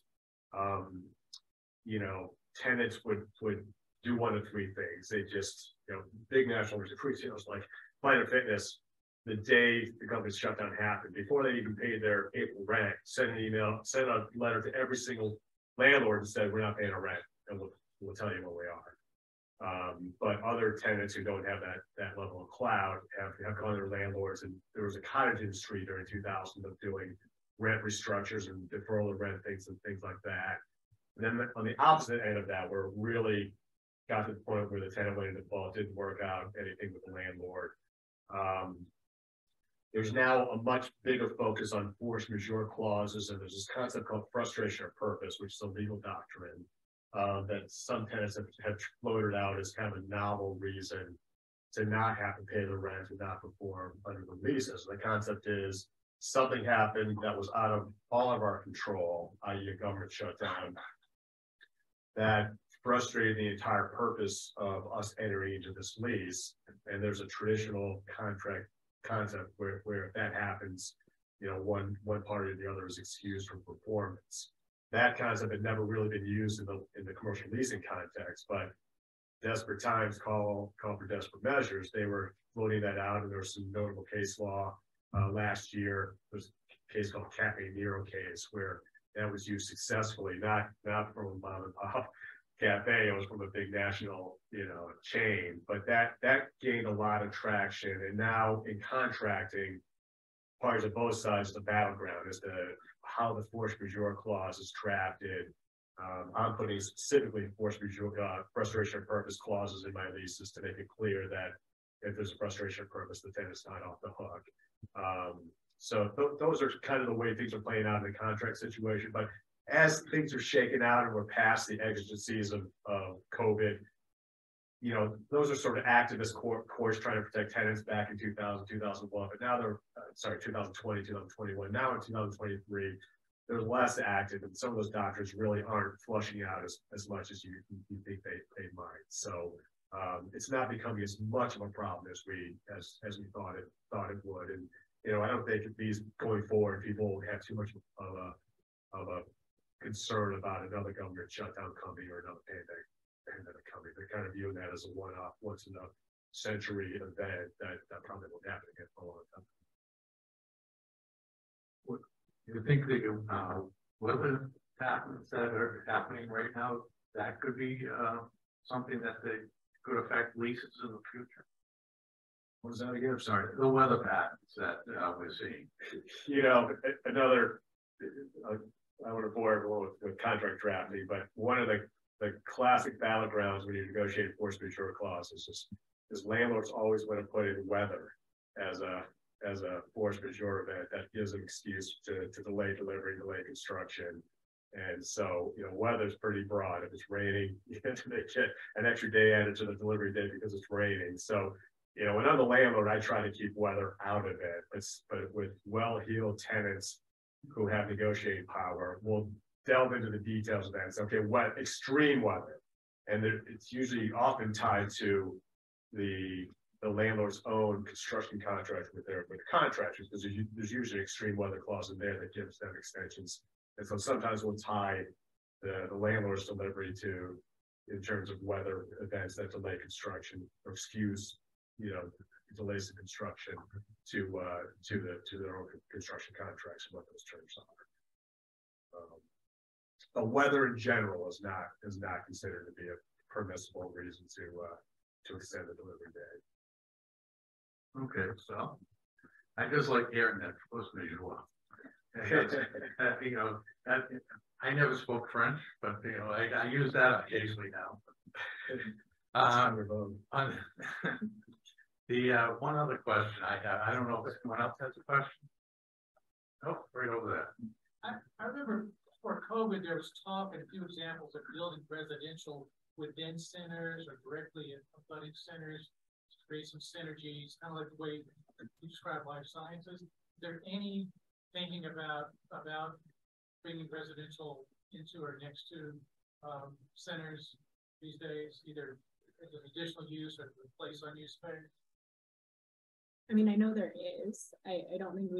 tenants would do one of three things. They just, big national retailers like Planet Fitness, the day the government shutdown happened, before they even paid their April rent, sent an email, sent a letter to every single landlord and said, we're not paying our rent, and we'll tell you what we are. But other tenants who don't have that level of clout have gone to their landlords, and there was a cottage industry during 2000 of doing rent restructures and deferral of rent things and things like that. And then on the opposite end of that, where it really got to the point where the tenant went into default, didn't work out anything with the landlord. There's now a much bigger focus on force majeure clauses, and there's this concept called frustration of purpose, which is a legal doctrine that some tenants have floated out as kind of a novel reason to not have to pay the rent and not perform under the leases. The concept is something happened that was out of all of our control, i.e. a government shutdown, that frustrated the entire purpose of us entering into this lease. And there's a traditional contract concept where if that happens, one party or the other is excused from performance. That concept had never really been used in the commercial leasing context, but desperate times call for desperate measures. They were floating that out, and there was some notable case law last year. There's a case called NEREJ case where that was used successfully, not from mom and pop cafe. It was from a big national, chain, but that gained a lot of traction. And now in contracting, parties of both sides of the battleground as to how the force majeure clause is drafted. I'm putting specifically force majeure, frustration of purpose clauses in my leases to make it clear that if there's a frustration of purpose, the tenant's not off the hook. So those are kind of the way things are playing out in the contract situation. But as things are shaken out and we're past the exigencies of COVID, those are sort of activist courts trying to protect tenants back in 2000, 2001, but now they're, 2020, 2021, now in 2023, they're less active, and some of those doctrines really aren't flushing out as much as you think they might. So it's not becoming as much of a problem as we thought it would. And I don't think these going forward, people have too much of a concern about another government shutdown coming or another pandemic coming. They're kind of viewing that as a one-off, once in a century event that probably won't happen again for a long time. You think that weather patterns that are happening right now, that could be something that could affect leases in the future? What was that again? I'm sorry. The weather patterns that we're seeing. Another, I want to bore everyone with contract drafting, but one of the classic battlegrounds when you negotiate force majeure clauses is landlords always want to put in weather as a force majeure event that gives an excuse to delay delivery, delay construction. And so, weather's pretty broad. If it's raining, they get an extra day added to the delivery day because it's raining. So, when I'm the landlord, I try to keep weather out of it. But with well-heeled tenants who have negotiating power, we'll delve into the details of that. It's okay, what extreme weather, and it's usually often tied to the landlord's own construction contract with the contractors, because there's usually an extreme weather clause in there that gives them extensions. And so sometimes we'll tie the landlord's delivery in terms of weather events that delay construction or excuse, delays in construction to their own construction contracts and what those terms are. But weather in general is not considered to be a permissible reason to extend the delivery day. Okay, so I just like hearing that force majeure. I never spoke French, but I use that occasionally now. The one other question I have, I don't know if anyone else has a question. Oh, right over there. I remember before COVID, there was talk and a few examples of building residential within centers or directly in abutting centers to create some synergies, kind of like the way you describe life sciences. Is there any thinking about bringing residential into or next to centers these days, either as an additional use or to replace unused space? I mean, I know there is. I don't think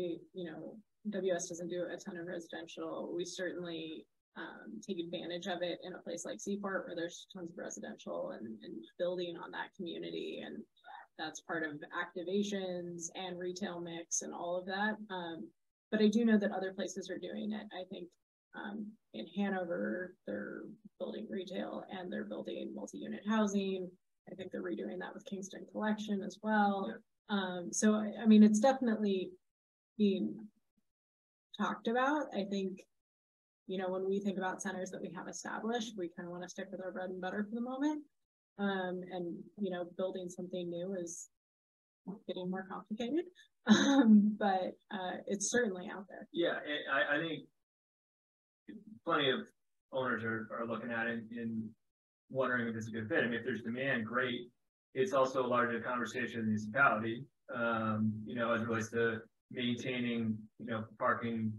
WS doesn't do a ton of residential. We certainly take advantage of it in a place like Seaport where there's tons of residential and building on that community. And that's part of activations and retail mix and all of that. But I do know that other places are doing it. I think in Hanover, they're building retail and they're building multi-unit housing. I think they're redoing that with Kingston Collection as well. Yeah. So, I mean, it's definitely being talked about. I think, when we think about centers that we have established, we kind of want to stick with our bread and butter for the moment. And, building something new is getting more complicated. But it's certainly out there. Yeah, I think plenty of owners are looking at it and wondering if it's a good fit. I mean, if there's demand, great. It's also a larger conversation in the municipality, as it relates to maintaining, parking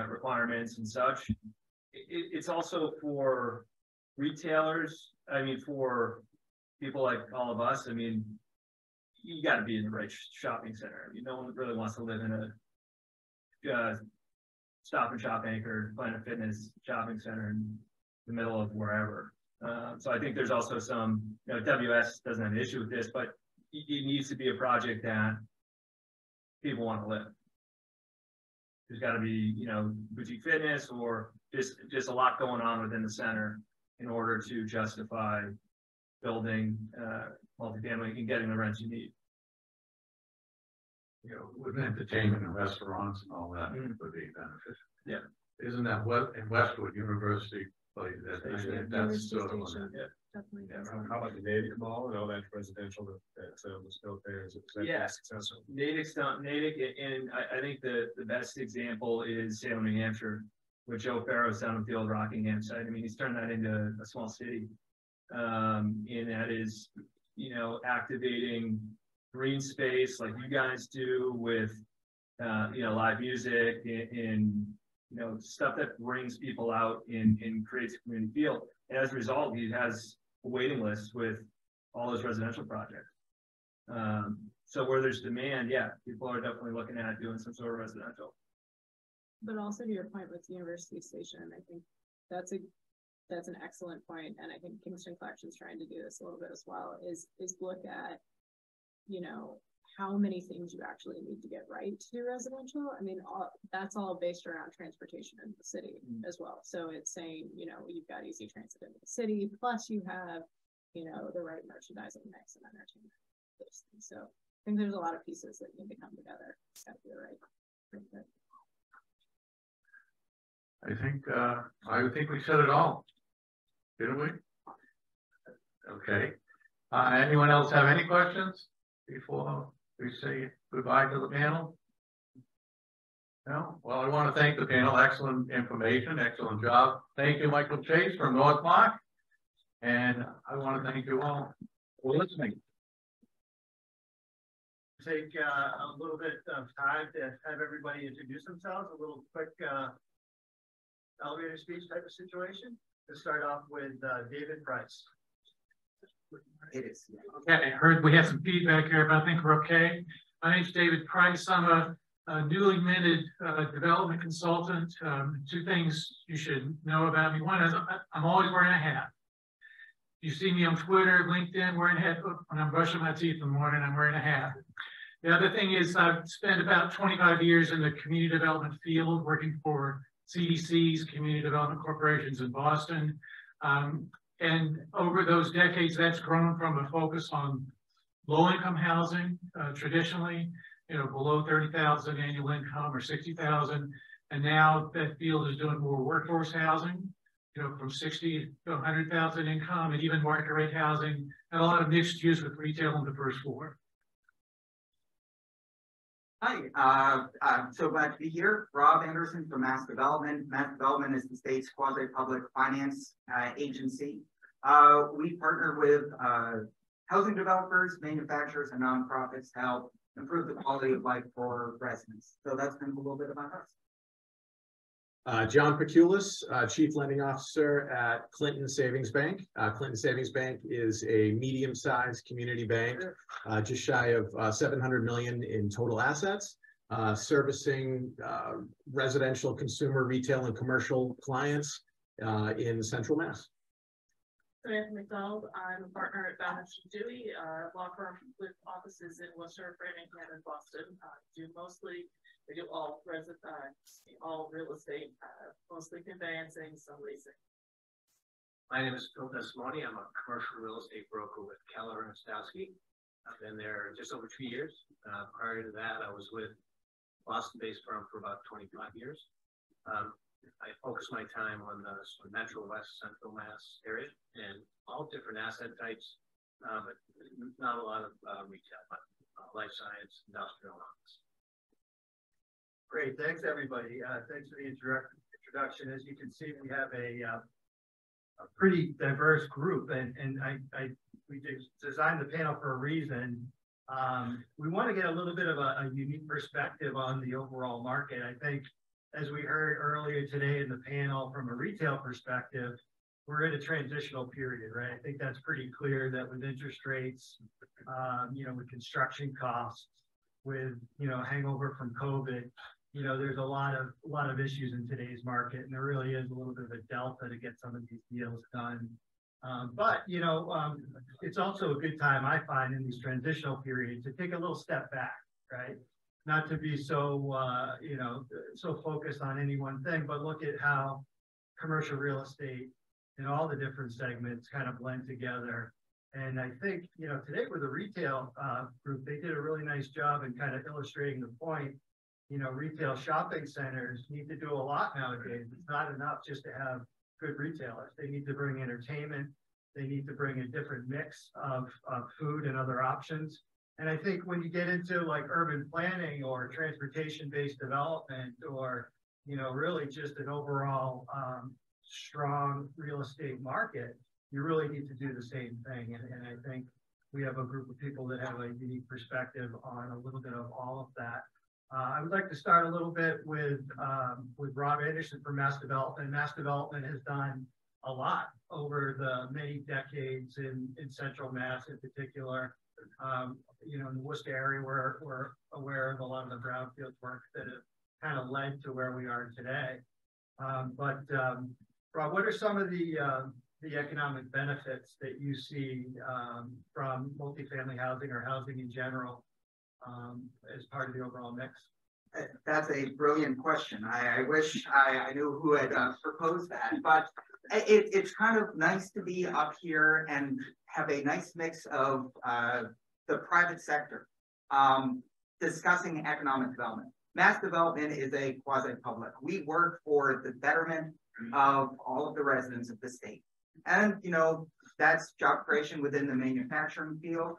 requirements and such. It's also for retailers. I mean, for people like all of us, I mean, you got to be in the right shopping center. I mean, no one really wants to live in a Stop and Shop anchored Planet Fitness shopping center in the middle of wherever. So I think there's also some, WS doesn't have an issue with this, but it needs to be a project that people want to live. There's got to be, boutique fitness or just a lot going on within the center in order to justify building, multifamily and getting the rents you need. You know, with entertainment and restaurants and all that would be beneficial. Yeah. Isn't that what in Westwood University place that, that's sort of Station, Yeah. definitely. Yeah, how about the Natick Mall and all that residential that was built there? Is that Yeah. successful? Natick, and I think the best example is Salem, New Hampshire, with Joe Farrow's down at the old Rockingham site. I mean, he's turned that into a small city. And that is, you know, activating green space like you guys do with, you know, live music and you know, stuff that brings people out and creates a community feel. And as a result, he has a waiting list with all his residential projects. So where there's demand, yeah, people are definitely looking at doing some sort of residential. But also to your point with University Station, I think that's an excellent point, and I think Kingston Collection's trying to do this a little bit as well. Is look at, you know, how many things you actually need to get right to do residential. I mean, that's all based around transportation in the city as well. So it's saying, you know, you've got easy transit into the city, plus you have, you know, the right merchandising mix and entertainment, those things. So I think there's a lot of pieces that need to come together. It's got to be the right. I think we said it all, didn't we? Okay. Anyone else have any questions before we say goodbye to the panel? No? Well, I want to thank the panel. Excellent information, excellent job. Thank you, Michael Chase from Northmark. And I want to thank you all for listening. Take a little bit of time to have everybody introduce themselves, a little quick elevator speech type of situation. To start off with David Price. Okay, I heard we have some feedback here, but I think we're okay. My name's David Price. I'm a newly minted development consultant. Two things you should know about me. One is I'm always wearing a hat. You see me on Twitter, LinkedIn, wearing a hat. When I'm brushing my teeth in the morning, I'm wearing a hat. The other thing is I've spent about 25 years in the community development field, working for CDCs, community development corporations in Boston. And over those decades, that's grown from a focus on low-income housing, traditionally, you know, below 30,000 annual income or 60,000. And now that field is doing more workforce housing, you know, from 60 to 100,000 income, and even market rate housing, and a lot of mixed use with retail on the first floor. Hi, I'm so glad to be here. Rob Anderson from Mass Development. Mass Development is the state's quasi-public finance agency. We partner with housing developers, manufacturers, and nonprofits to help improve the quality of life for residents. So that's been a little bit about us. John Peculis, Chief Lending Officer at Clinton Savings Bank. Clinton Savings Bank is a medium-sized community bank, just shy of 700 million in total assets, servicing residential, consumer, retail, and commercial clients in Central Mass. Samantha McDonald, I'm a partner at Bowman Dewey, law firm with offices in Worcester, Framingham, and Boston. We do all real estate, mostly conveyancing, some leasing. My name is Phil Desmoni. I'm a commercial real estate broker with Keller and Stowski. I've been there just over 2 years. Prior to that, I was with Boston-based firm for about 25 years. I focus my time on the sort of Metro West Central Mass area and all different asset types, but not a lot of retail, but life science, industrial, office. Great, thanks everybody. Thanks for the introduction. As you can see, we have a pretty diverse group, and we designed the panel for a reason. We want to get a little bit of a unique perspective on the overall market. I think, as we heard earlier today in the panel, from a retail perspective, we're in a transitional period, right? I think that's pretty clear that with interest rates, with construction costs, with, hangover from COVID, there's a lot of issues in today's market, and there really is a little bit of a delta to get some of these deals done. But it's also a good time, I find, in these transitional periods to take a little step back, right? Not to be so, so focused on any one thing, but look at how commercial real estate and all the different segments kind of blend together. And I think, you know, today with the retail group, they did a really nice job in kind of illustrating the point. You know, retail shopping centers need to do a lot nowadays. It's not enough just to have good retailers. They need to bring entertainment. They need to bring a different mix of food and other options. And I think when you get into like urban planning or transportation-based development, or, you know, really just an overall strong real estate market, you really need to do the same thing. And I think we have a group of people that have a unique perspective on a little bit of all of that. I would like to start a little bit with Rob Anderson from Mass Development. Mass Development has done a lot over the many decades in Central Mass in particular. You know, in the Worcester area, we're aware of a lot of the brownfield work that have kind of led to where we are today. Rob, what are some of the economic benefits that you see from multifamily housing or housing in general as part of the overall mix? That's a brilliant question. I wish I knew who had proposed that, but it's kind of nice to be up here and have a nice mix of the private sector discussing economic development. Mass Development is a quasi-public. We work for the betterment of all of the residents of the state. And, you know, that's job creation within the manufacturing field.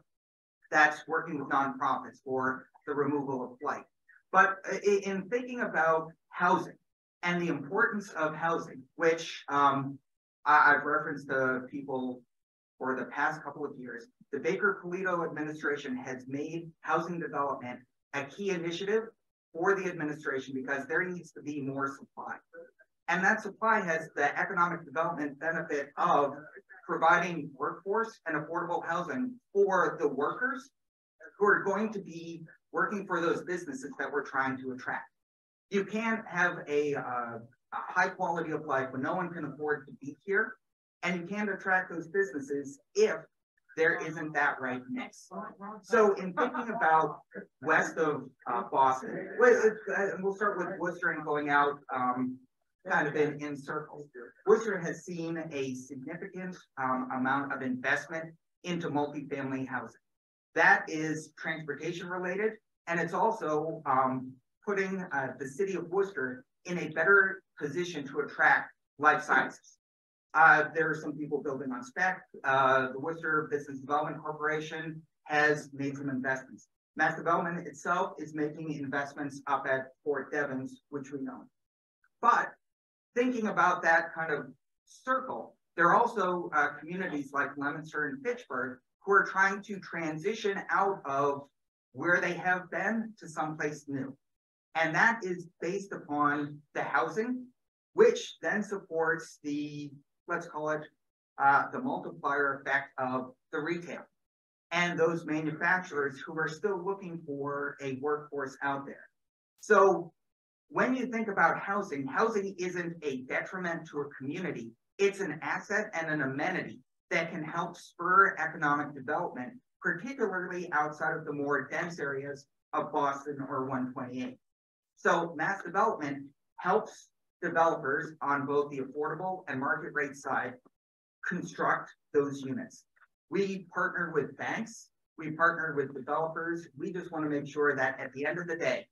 That's working with nonprofits for the removal of blight. But in thinking about housing and the importance of housing, which I've referenced to people for the past couple of years, the Baker-Polito administration has made housing development a key initiative for the administration because there needs to be more supply. And that supply has the economic development benefit of providing workforce and affordable housing for the workers who are going to be working for those businesses that we're trying to attract. You can't have a high quality of life when no one can afford to be here, and you can't attract those businesses if there isn't that right mix. So in thinking about west of Boston, we'll start with Worcester and going out kind of in circles. Worcester has seen a significant amount of investment into multifamily housing. That is transportation related, and it's also putting the city of Worcester in a better position to attract life sciences. There are some people building on spec. The Worcester Business Development Corporation has made some investments. Mass Development itself is making investments up at Fort Devens, which we know. But thinking about that kind of circle, there are also communities like Leominster and Fitchburg who are trying to transition out of where they have been to someplace new. And that is based upon the housing, which then supports the, let's call it, the multiplier effect of the retail and those manufacturers who are still looking for a workforce out there. So when you think about housing, housing isn't a detriment to a community. It's an asset and an amenity that can help spur economic development, particularly outside of the more dense areas of Boston or 128. So mass development helps developers on both the affordable and market rate side construct those units. We partner with banks, we partner with developers. We just want to make sure that at the end of the day,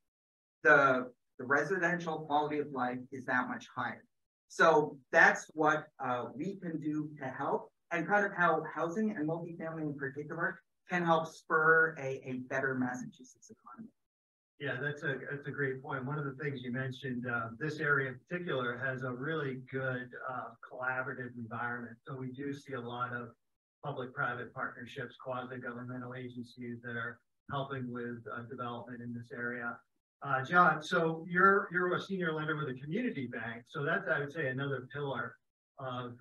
the residential quality of life is that much higher. So that's what we can do to help, and kind of how housing and multifamily in particular can help spur a better Massachusetts economy. Yeah, that's a great point. One of the things you mentioned, this area in particular has a really good collaborative environment. So we do see a lot of public-private partnerships, quasi-governmental agencies that are helping with development in this area. John, so you're a senior lender with a community bank. So that's, I would say, another pillar of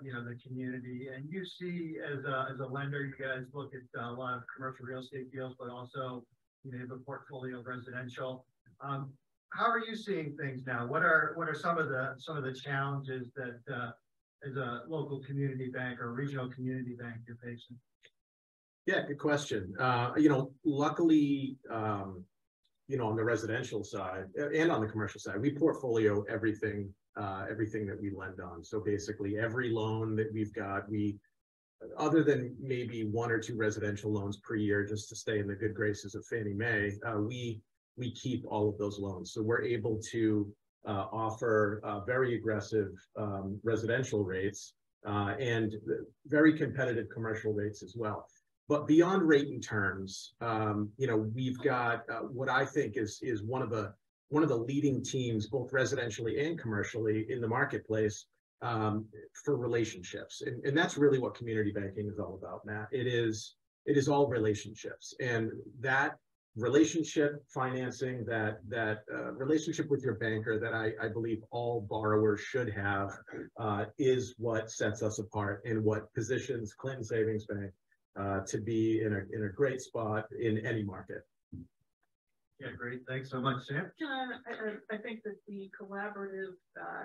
the community. And you see as a lender, you guys look at a lot of commercial real estate deals, but also you have a portfolio of residential. How are you seeing things now? What are some of the challenges that as a local community bank or regional community bank you're facing? Yeah, good question. Luckily, on the residential side and on the commercial side, we portfolio everything everything that we lend on. So basically every loan that we've got, other than maybe 1 or 2 residential loans per year, just to stay in the good graces of Fannie Mae, we keep all of those loans. So we're able to offer very aggressive residential rates and very competitive commercial rates as well. But beyond rate and terms, we've got what I think is one of the leading teams, both residentially and commercially, in the marketplace for relationships, and that's really what community banking is all about, Matt. It is all relationships, and that relationship financing, that relationship with your banker that I believe all borrowers should have is what sets us apart and what positions Clinton Savings Bank to be in a great spot in any market. Yeah, great. Thanks so much, Sam. I think that the collaborative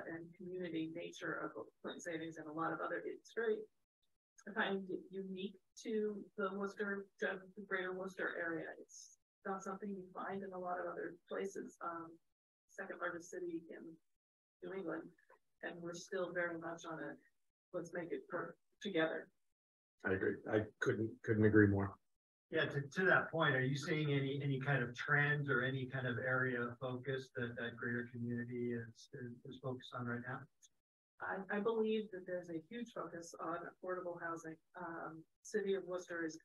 and community nature of Clinton Savings and a lot of other, it's very, I find it unique to the Worcester, the greater Worcester area. It's not something you find in a lot of other places. Second largest city in New England, and we're still very much on a let's make it together. I agree. I couldn't agree more. Yeah, to that point, are you seeing any kind of trends or any kind of area of focus that greater community is focused on right now? I believe that there's a huge focus on affordable housing. City of Worcester is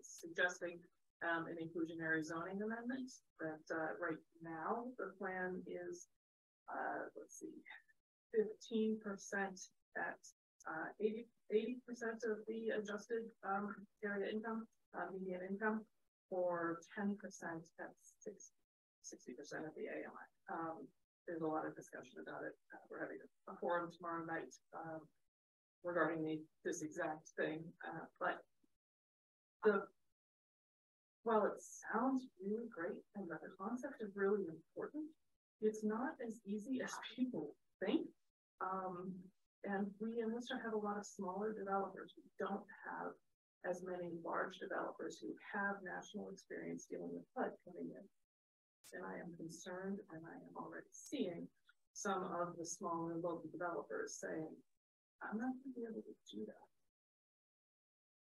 suggesting an inclusionary zoning amendment that right now the plan is, 15% at 80% of the adjusted area income, median income, or 10% at 60% of the AMI. There's a lot of discussion about it. We're having a forum tomorrow night regarding this exact thing. But while it sounds really great and that the concept is really important, it's not as easy as people think. And we in Worcester have a lot of smaller developers. We don't have as many large developers who have national experience dealing with HUD coming in. And I am concerned, and I am already seeing some of the smaller local developers saying, I'm not going to be able to do that.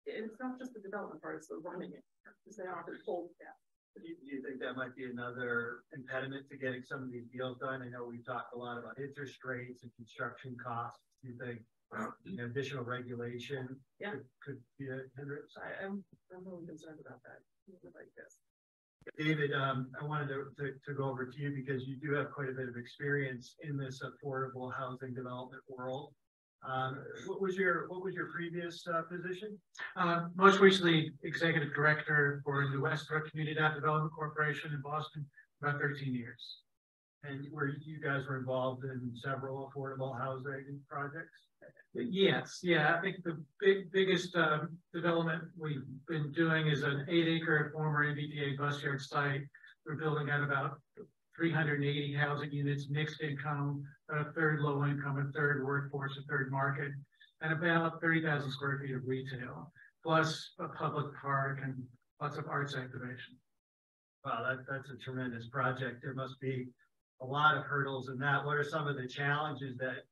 It's not just the development part, it's the running it, because they often hold that. Do you think that might be another impediment to getting some of these deals done? I know we talked a lot about interest rates and construction costs. Do you think additional regulation could be a hindrance? I'm really concerned about that. Like this. David, I wanted to go over to you because you do have quite a bit of experience in this affordable housing development world. What was your previous position? Most recently, executive director for the Westbrook Community Development Corporation in Boston, about 13 years. And you guys were involved in several affordable housing projects? Yes, yeah. I think the biggest development we've been doing is an 8-acre former MBTA bus yard site. We're building at about 380 housing units, mixed income, a third low income, a third workforce, a third market, and about 30,000 square feet of retail, plus a public park and lots of arts activation. Wow, that's a tremendous project. There must be a lot of hurdles in that. What are some of the challenges that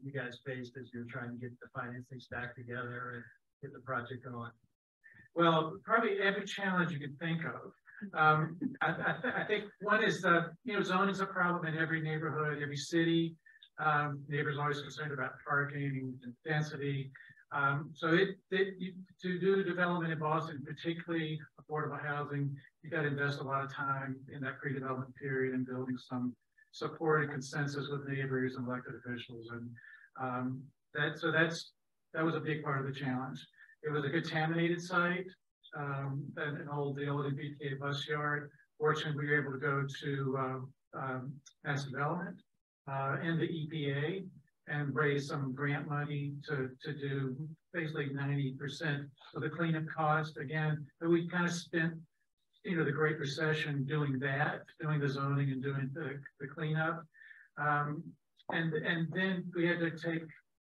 you guys faced as you're trying to get the financing stack together and get the project going? Well, probably every challenge you can think of. I think one is zoning is a problem in every neighborhood, every city. Neighbors are always concerned about parking and density. So to do development in Boston, particularly affordable housing, you got to invest a lot of time in that pre-development period and building some support and consensus with neighbors and elected officials, and that was a big part of the challenge. It was a contaminated site, the old MBTA bus yard. Fortunately, we were able to go to Mass Development and the EPA and raise some grant money to do basically 90% of the cleanup cost. Again, but we kind of spent the Great Recession doing that, doing the zoning and doing the cleanup. And then we had to take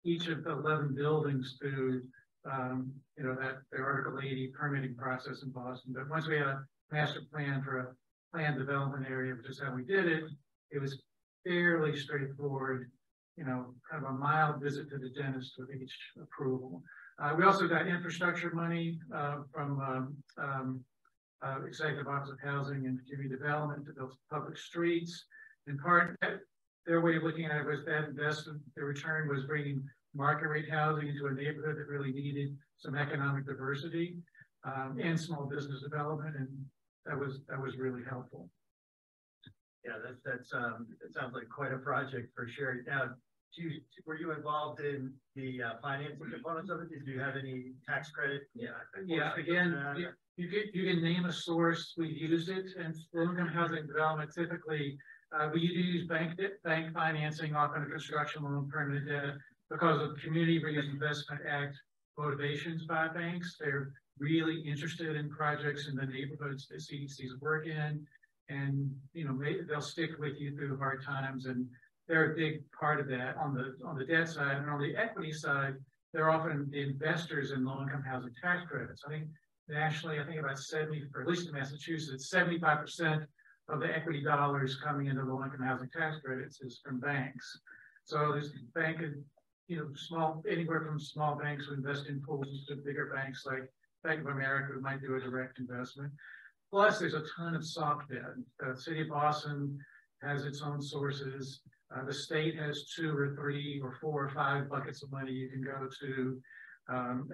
each of the 11 buildings to, the Article 80 permitting process in Boston. But once we had a master plan for a planned development area, which is how we did it, it was fairly straightforward you know, kind of a mild visit to the dentist with each approval. We also got infrastructure money from Executive Office of Housing and Community Development to build public streets. In part, their way of looking at it was that investment, the return was bringing market rate housing into a neighborhood that really needed some economic diversity and small business development, and that was really helpful. Yeah, that sounds like quite a project for sure. Now, were you involved in the financing components of it? Did you have any tax credit? Yeah. Again, you can name a source. We used it, and low-income housing development typically we use bank financing, often a construction loan, permanent debt, because of Community Reinvestment Act motivations by banks. They're really interested in projects in the neighborhoods that CDCs work in, and you know they'll stick with you through hard times, and they're a big part of that on the debt side. And on the equity side, they're often the investors in low-income housing tax credits. I think nationally, I think about 70, or at least in Massachusetts, 75% of the equity dollars coming into low-income housing tax credits is from banks. So there's anywhere from small banks who invest in pools to bigger banks like Bank of America who might do a direct investment. Plus, there's a ton of soft debt. The city of Boston has its own sources. The state has 2 or 3 or 4 or 5 buckets of money you can go to.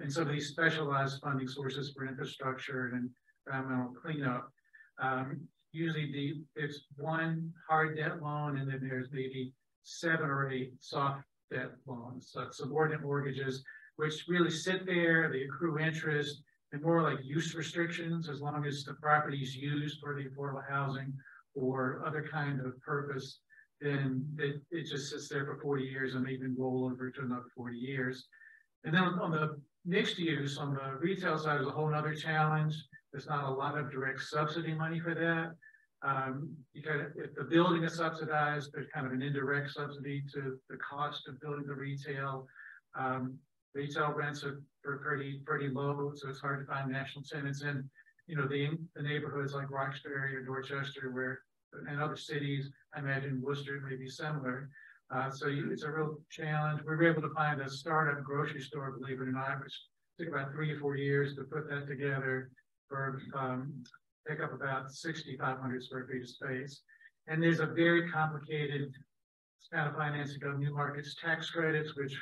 And some of these specialized funding sources for infrastructure and environmental cleanup. Usually it's one hard debt loan, and then there's maybe 7 or 8 soft debt loans, subordinate mortgages, which really sit there, they accrue interest, and more like use restrictions, as long as the property is used for the affordable housing or other kind of purpose, then it just sits there for 40 years and may even roll over to another 40 years. And then on the mixed use, on the retail side, is a whole other challenge. There's not a lot of direct subsidy money for that. If the building is subsidized, there's kind of an indirect subsidy to the cost of building the retail. Retail rents are pretty low, so it's hard to find national tenants in, you know, the neighborhoods like Roxbury or Dorchester, and other cities. I imagine Worcester may be similar. So it's a real challenge. We were able to find a startup grocery store, believe it or not, which took about 3 or 4 years to put that together for pick up about 6,500 square feet of space. And there's a very complicated kind of financing of new markets tax credits, which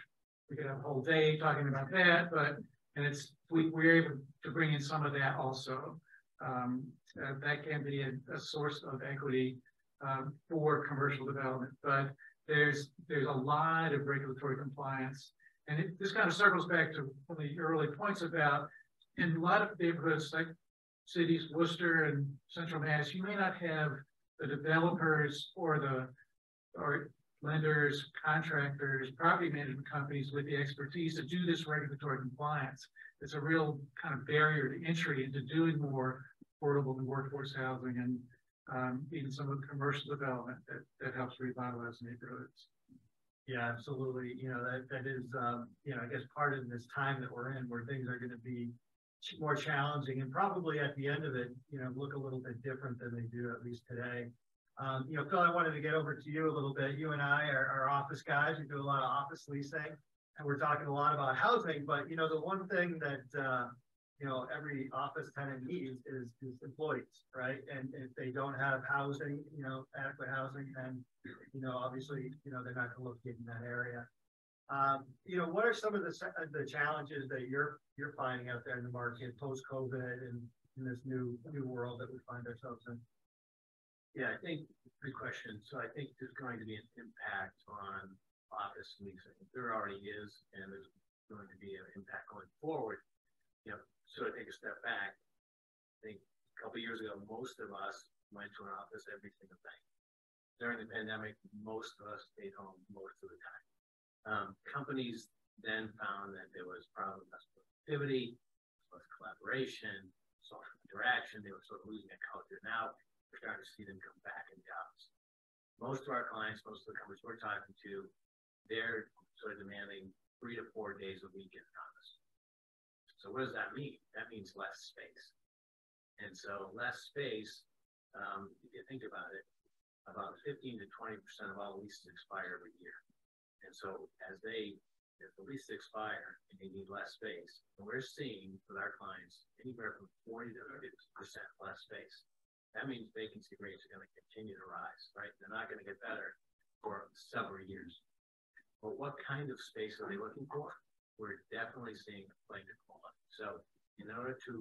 we could have a whole day talking about that, we're able to bring in some of that also. That can be a source of equity for commercial development, but there's a lot of regulatory compliance. And this kind of circles back to one of the early points about, in a lot of neighborhoods like cities, Worcester and Central Mass, you may not have the developers or lenders, contractors, property management companies with the expertise to do this regulatory compliance. It's a real kind of barrier to entry into doing more affordable and workforce housing, and even some of the commercial development that helps revitalize neighborhoods. Yeah, absolutely. You know, that is, I guess part of this time that we're in, where things are going to be more challenging, and probably at the end of it, look a little bit different than they do, at least today. Phil, I wanted to get over to you a little bit. You and I are office guys. We do a lot of office leasing, and we're talking a lot about housing, but, the one thing that, every office tenant needs is employees, right? And if they don't have housing, adequate housing, then, obviously, they're not going to locate in that area. What are some of the challenges that you're finding out there in the market post-COVID and in this new world that we find ourselves in? Yeah, I think good question. So I think there's going to be an impact on office leasing. There already is, and there's going to be an impact going forward. So I take a step back. I think a couple of years ago, most of us went to an office every single day. During the pandemic, most of us stayed home most of the time. Companies then found that there was probably less productivity, less collaboration, social interaction. They were sort of losing that culture. Now we're starting to see them come back in jobs. Most of our clients, most of the companies we're talking to, they're sort of demanding 3 to 4 days a week in the office. So what does that mean? That means less space. And so less space, if you think about it, about 15 to 20% of all leases expire every year. And so as the leases expire and they need less space, and we're seeing with our clients anywhere from 40 to 50% less space. That means vacancy rates are going to continue to rise, right? They're not going to get better for several years. But what kind of space are they looking for? We're definitely seeing a flight to quality. So in order to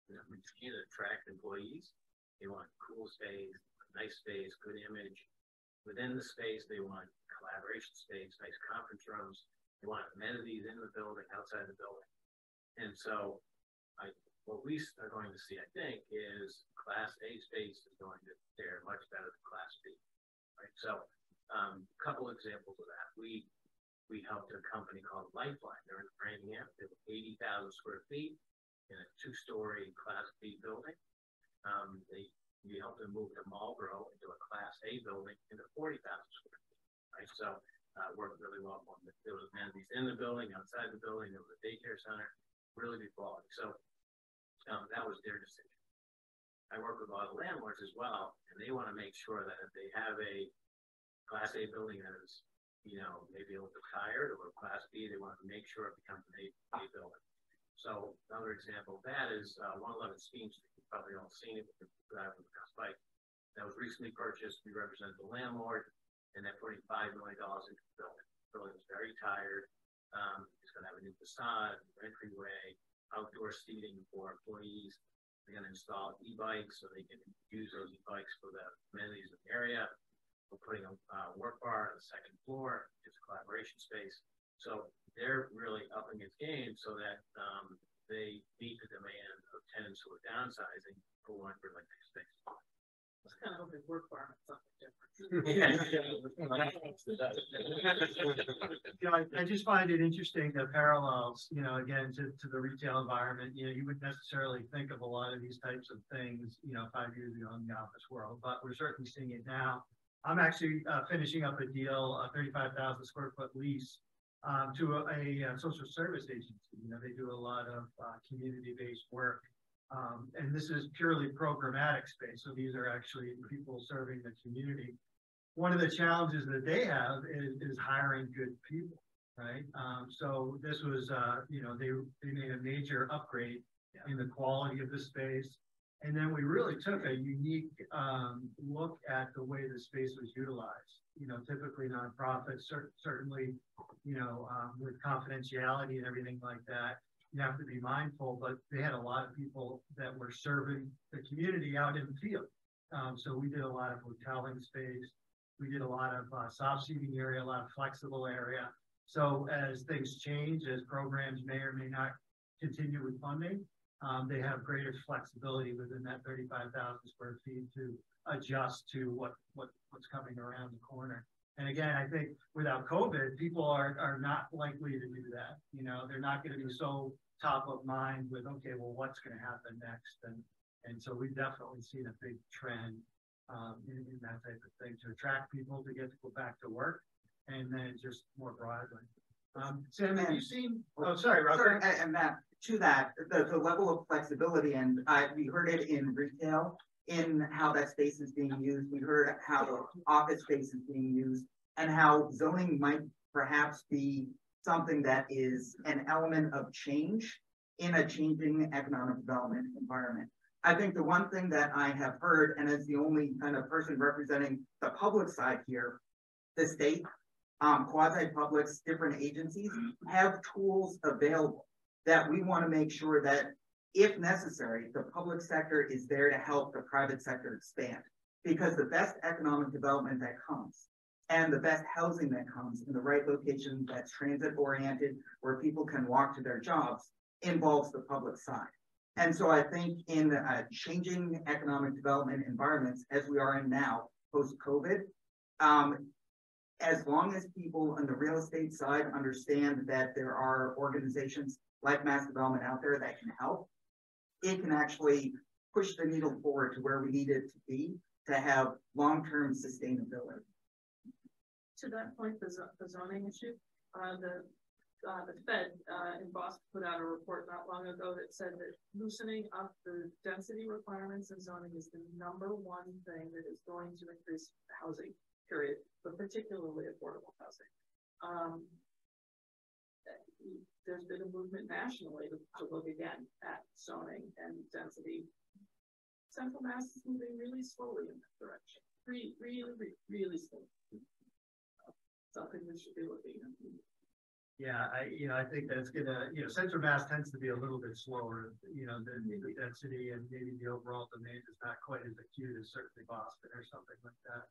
continue to attract employees, they want cool space, nice space, good image. Within the space, they want collaboration space, nice conference rooms. They want amenities in the building, outside the building. And so what we are going to see, I think, is Class A space is going to fare much better than Class B. Right. So a couple examples of that. We helped a company called Lifeline. They're in Framingham. They have 80,000 square feet in a 2-story Class B building. We helped them move to Marlboro into a Class A building into 40,000 square feet. Right. So worked really well for them. There was amenities in the building, outside the building. There was a daycare center. Really good quality. So that was their decision. I work with a lot of landlords as well, and they want to make sure that if they have a Class A building that is, maybe a little bit tired, or Class B, they want to make sure it becomes an A building. So another example of that is 111 Steen Street. You've probably all seen it with the bike. That was recently purchased. We represent the landlord, and they're putting $5 million into the building. The building is very tired. It's going to have a new facade, entryway, outdoor seating for employees. They're going to install e-bikes so they can use those e-bikes for the amenities of the area. We're putting a work bar on the second floor. It's a collaboration space. So they're really upping its game so that they meet the demand of tenants who are downsizing who want really nice space. I was kind of hoping work bar meant something different. I just find it interesting the parallels, again, to the retail environment. You wouldn't necessarily think of a lot of these types of things, 5 years ago in the office world, but we're certainly seeing it now. I'm actually finishing up a deal, a 35,000 square foot lease to a social service agency. They do a lot of community-based work. And this is purely programmatic space. So these are actually people serving the community. One of the challenges that they have is hiring good people, right? So this was, they made a major upgrade in the quality of the space. And then we really took a unique look at the way the space was utilized. Typically nonprofits, certainly, with confidentiality and everything like that, you have to be mindful, but they had a lot of people that were serving the community out in the field. So we did a lot of hoteling space. We did a lot of soft seating area, a lot of flexible area. So as things change, as programs may or may not continue with funding, they have greater flexibility within that 35,000 square feet to adjust to what's coming around the corner. And again, I think without COVID, people are not likely to do that. They're not going to be so top of mind with, okay, well, what's going to happen next? And so we've definitely seen a big trend in that type of thing to attract people to get to go back to work, and then just more broadly. Sam, have you seen? Oh, sorry, Rob. Sorry, and Matt, to that, the level of flexibility, and we heard it in retail, in how that space is being used. We heard how office space is being used, and how zoning might perhaps be something that is an element of change in a changing economic development environment. I think the one thing that I have heard, and as the only kind of person representing the public side here, the state, quasi-publics, different agencies have tools available that we want to make sure that, if necessary, the public sector is there to help the private sector expand. Because the best economic development that comes, and the best housing that comes in the right location that's transit-oriented, where people can walk to their jobs, involves the public side. And so I think in changing economic development environments, as we are in now, post-COVID, as long as people on the real estate side understand that there are organizations like Mass Development out there that can help, it can actually push the needle forward to where we need it to be to have long-term sustainability. To that point, the zoning issue, the Fed in Boston put out a report not long ago that said that loosening up the density requirements in zoning is the #1 thing that is going to increase housing, period, but particularly affordable housing. There's been a movement nationally to look again at zoning and density. Central Mass is moving really slowly in that direction. Really slowly. Something we should be looking at. Yeah, I think that's gonna, Central Mass tends to be a little bit slower, the density and maybe the overall demand is not quite as acute as certainly Boston or something like that.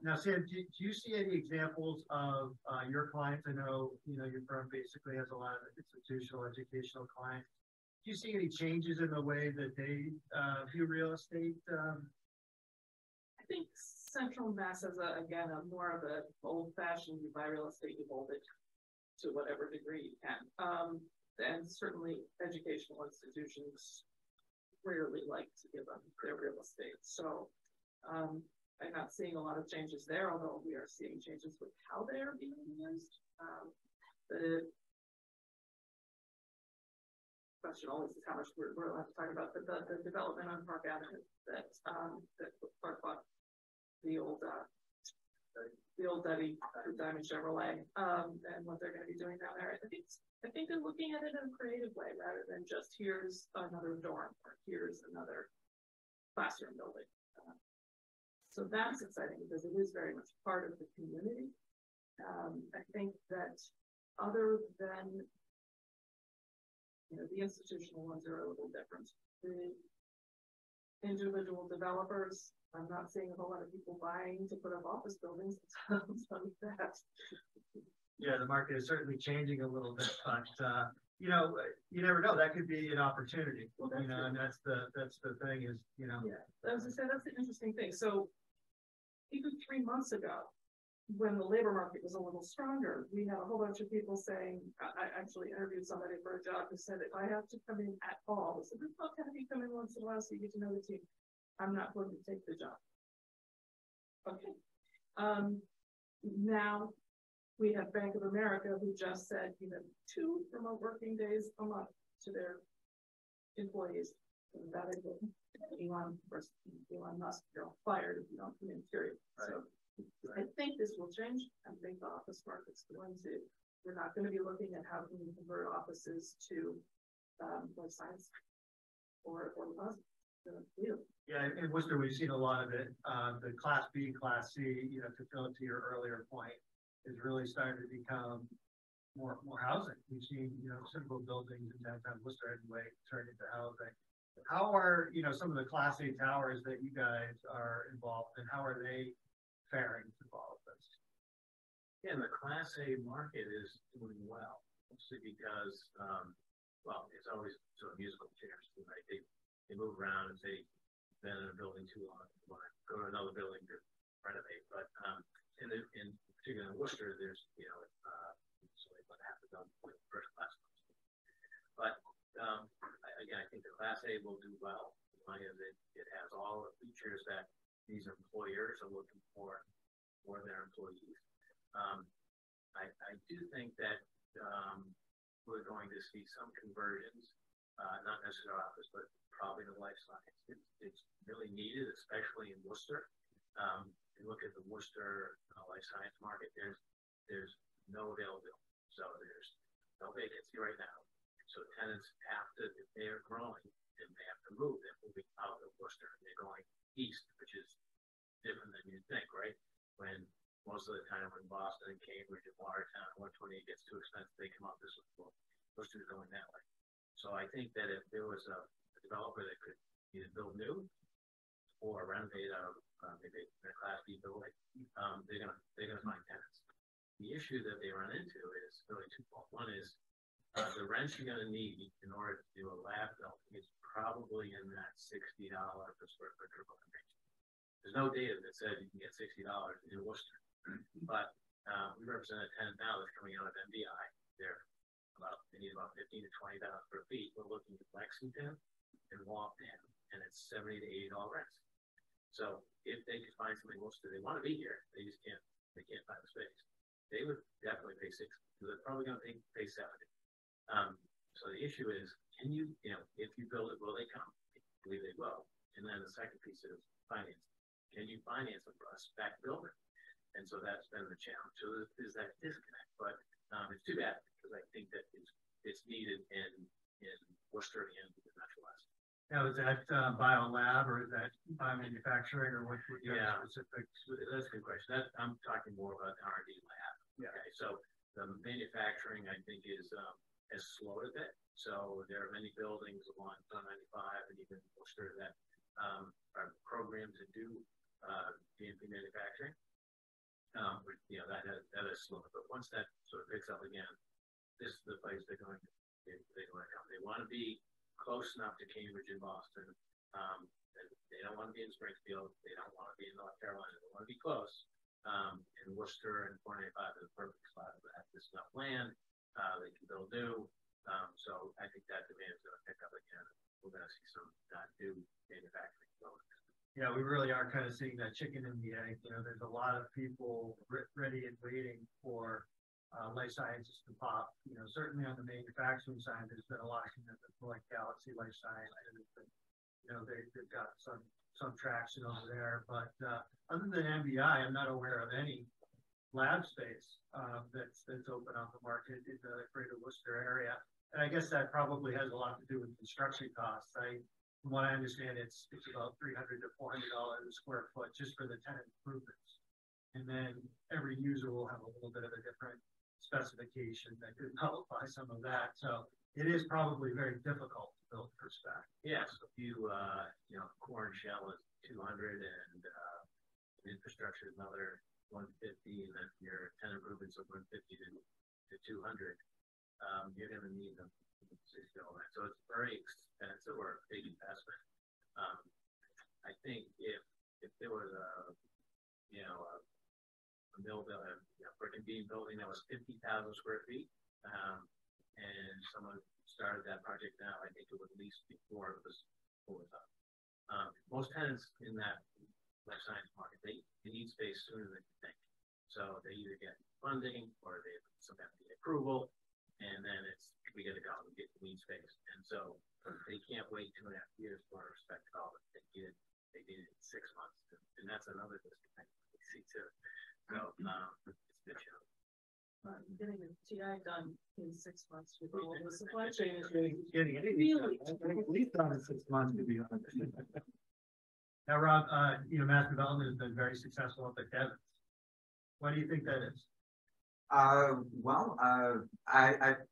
Now, Sam, do you see any examples of your clients? I know, your firm basically has a lot of institutional educational clients. Do you see any changes in the way that they view real estate? I think Central Mass has a more of a old-fashioned, you buy real estate, you hold it to whatever degree you can. And certainly educational institutions rarely like to give up their real estate. So I'm not seeing a lot of changes there, although we are seeing changes with how they are being used. The question always is how much we're allowed to talk about the development on Park Avenue that Park bought the old Debbie Diamond Chevrolet, and what they're going to be doing down there. I think they're looking at it in a creative way rather than just here's another dorm or here's another classroom building. So that's exciting because it is very much part of the community. I think that other than, the institutional ones are a little different. The individual developers, I'm not seeing a whole lot of people buying to put up office buildings. That. Yeah, the market is certainly changing a little bit, but you never know. That could be an opportunity. Well, and that's the thing is, Yeah, as I said, that's the interesting thing. So even 3 months ago, when the labor market was a little stronger, we had a whole bunch of people saying, I actually interviewed somebody for a job who said, if I have to come in at all, I said, it's not going to be coming once in a while so you get to know the team. I'm not going to take the job. Okay. Now we have Bank of America who just said, 2 remote working days a month to their employees. And that is Elon Musk, you're fired if you don't come in, period. Right. So I think this will change. I think the office market's going to, we're not going to be looking at how can we convert offices to life science or Yeah, in Worcester, we've seen a lot of it. The Class B, Class C, to Phil, to your earlier point, is really starting to become more housing. We've seen, simple buildings in downtown Worcester anyway turn into housing. How are, some of the Class A towers that you guys are involved in, how are they faring with all of this? Yeah, the Class A market is doing well, mostly because, it's always sort of musical chairs, right? They move around and say, been in a building too long, you want to go to another building to renovate. But in particular in Worcester, there's, so what happens on first class. But again, I think the Class A will do well as long as it has all the features that these employers are looking for their employees. I do think that we're going to see some conversions, not necessarily office, but probably the life science. It's really needed, especially in Worcester. You look at the Worcester life science market, there's no availability. So there's no vacancy right now. So tenants have to, if they are growing, and they have to move, they're moving out of Worcester and they're going east, which is different than you'd think, right? When most of the time when Boston and Cambridge and Watertown, 128 gets too expensive, they come out this way. Worcester's going that way. So I think that if there was a developer that could either build new or renovate maybe a Class B building, they're gonna find tenants. The issue that they run into is really twofold. One is the rents you're gonna need in order to do a lab building is probably in that $60 per square foot range. There's no data that says you can get $60 in Worcester, but we represent a tenant now that's coming out of MBI. They need about 15 to 20,000 square feet. We're looking at Lexington and Waltham, and it's $70 to $80 rents. So if they could find something in Worcester, they want to be here. They just can't. They can't find the space. They would definitely pay $60. So they're probably going to pay $70. So the issue is, can you, if you build it, will they come? I believe they will. And then the second piece is financing. Can you finance a spec building? And so that's been the challenge. So there's that disconnect, but it's too bad because I think that it's needed in Worcester and the Metro West. Now, is that biolab or is that biomanufacturing or what? Yeah, specific? That's a good question. I'm talking more about the R&D lab. Yeah. Okay, so the manufacturing I think has slowed a bit. So there are many buildings along 195 and even Worcester that are programmed to do GMP manufacturing. That has slowed, but once that sort of picks up again, this is the place they're going to come. They want to be close enough to Cambridge and Boston. They don't want to be in Springfield. They don't want to be in North Carolina. They want to be close. And Worcester and 495 is the perfect spot for that. There's enough land. They can build new. So I think that demand is going to pick up again. We're going to see some new manufacturing going. Yeah, we really are kind of seeing that chicken and the egg. There's a lot of people ready and waiting for life sciences to pop. Certainly on the manufacturing side, there's been a lot of commitment for like Galaxy Life Sciences. They've got some traction over there. But other than MBI, I'm not aware of any lab space that's open on the market in the greater Worcester area. And I guess that probably has a lot to do with construction costs. From what I understand, it's about $300 to $400 a square foot just for the tenant improvements. And then every user will have a little bit of a different specification that could nullify some of that. So it is probably very difficult to build per spec. Yeah, so if you core and shell is 200 and infrastructure is another 150, and then your tenant improvements are 150 to 200, you're going to need them. So it's very expensive or a big investment. I think if there was a mill building, brick and beam building that was 50,000 square feet, and someone started that project now, I think it would at least be before it was up. Most tenants in that life science market, they need space sooner than you think. So they either get funding or they have some FDA approval, and then we got to go and get the lead space. And so they can't wait 2.5 years for a spec development. They did it in 6 months. And that's another disconnect we see too. So it's a good show. Getting the TI done in 6 months with all the supply chain is Getting it really at least done in 6 months, to be honest. Now, Rob, mass development has been very successful up at Devon's. Why do you think that is? I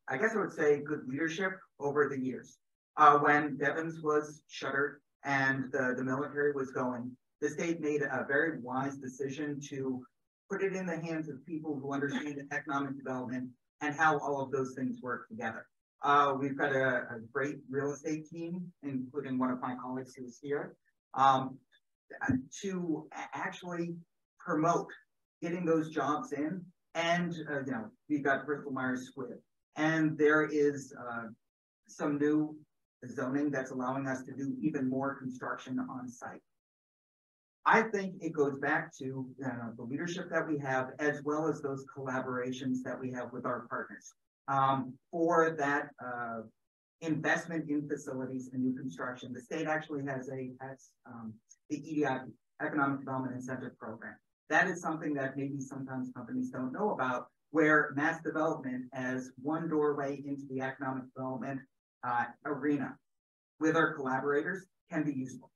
guess I would say good leadership over the years. When Devon's was shuttered and the military was going, the state made a very wise decision to put it in the hands of people who understand economic development and how all of those things work together. We've got a great real estate team, including one of my colleagues who's here, to actually promote getting those jobs in. And, we've got Bristol Myers Squibb. And there is some new zoning that's allowing us to do even more construction on site. I think it goes back to the leadership that we have, as well as those collaborations that we have with our partners for that investment in facilities and new construction. The state actually has the EDI, Economic Development Incentive Program. That is something that maybe sometimes companies don't know about, where mass development as one doorway into the economic development arena with our collaborators can be useful.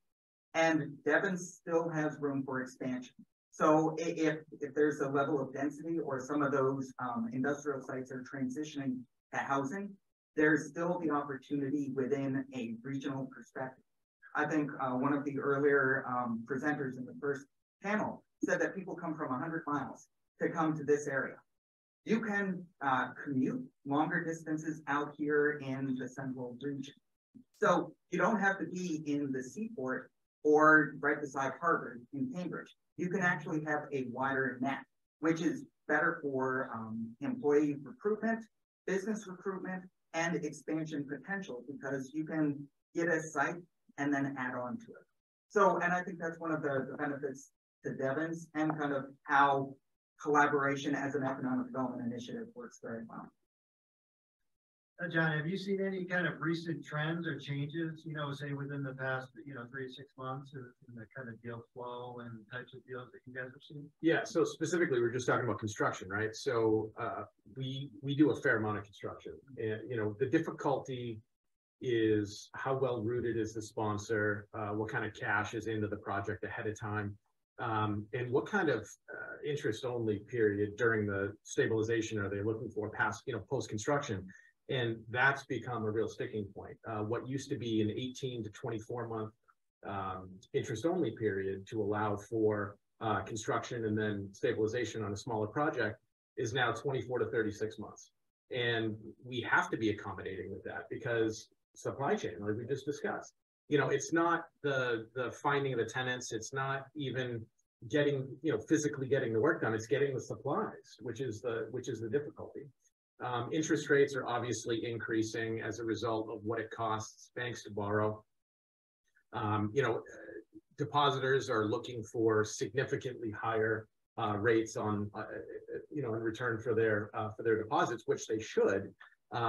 And Devon's still has room for expansion. So if there's a level of density or some of those industrial sites are transitioning to housing, there's still the opportunity within a regional perspective. I think one of the earlier presenters in the first panel said that people come from 100 miles to come to this area. You can commute longer distances out here in the central region. So you don't have to be in the seaport or right beside Harvard in Cambridge. You can actually have a wider net, which is better for employee recruitment, business recruitment, and expansion potential, because you can get a site and then add on to it. So, and I think that's one of the benefits to Devon's and kind of how collaboration as an economic development initiative works very well. John, have you seen any kind of recent trends or changes, you know, say within the past, 3 to 6 months in the kind of deal flow and types of deals that you guys have seen? Yeah, so specifically, we're just talking about construction, right? So we do a fair amount of construction. And, the difficulty is how well rooted is the sponsor, what kind of cash is into the project ahead of time, and what kind of interest only period during the stabilization are they looking for past, post construction. And that's become a real sticking point. What used to be an 18 to 24 month interest only period to allow for construction and then stabilization on a smaller project is now 24 to 36 months. And we have to be accommodating with that because supply chain, like we just discussed, it's not the finding of the tenants. It's not even getting, physically getting the work done. It's getting the supplies, which is the difficulty. Interest rates are obviously increasing as a result of what it costs banks to borrow. Depositors are looking for significantly higher rates on, in return for their deposits, which they should.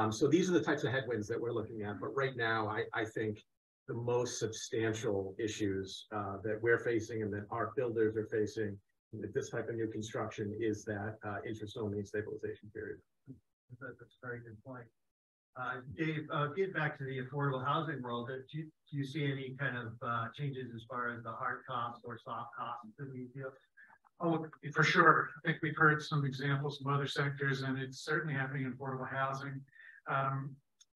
So these are the types of headwinds that we're looking at. But right now, I think the most substantial issues that we're facing and that our builders are facing with this type of new construction is that interest-only stabilization period. That's a very good point. Dave, get back to the affordable housing world. Do you see any kind of changes as far as the hard costs or soft costs that we deal? Oh, for sure. I think we've heard some examples from other sectors, and it's certainly happening in affordable housing.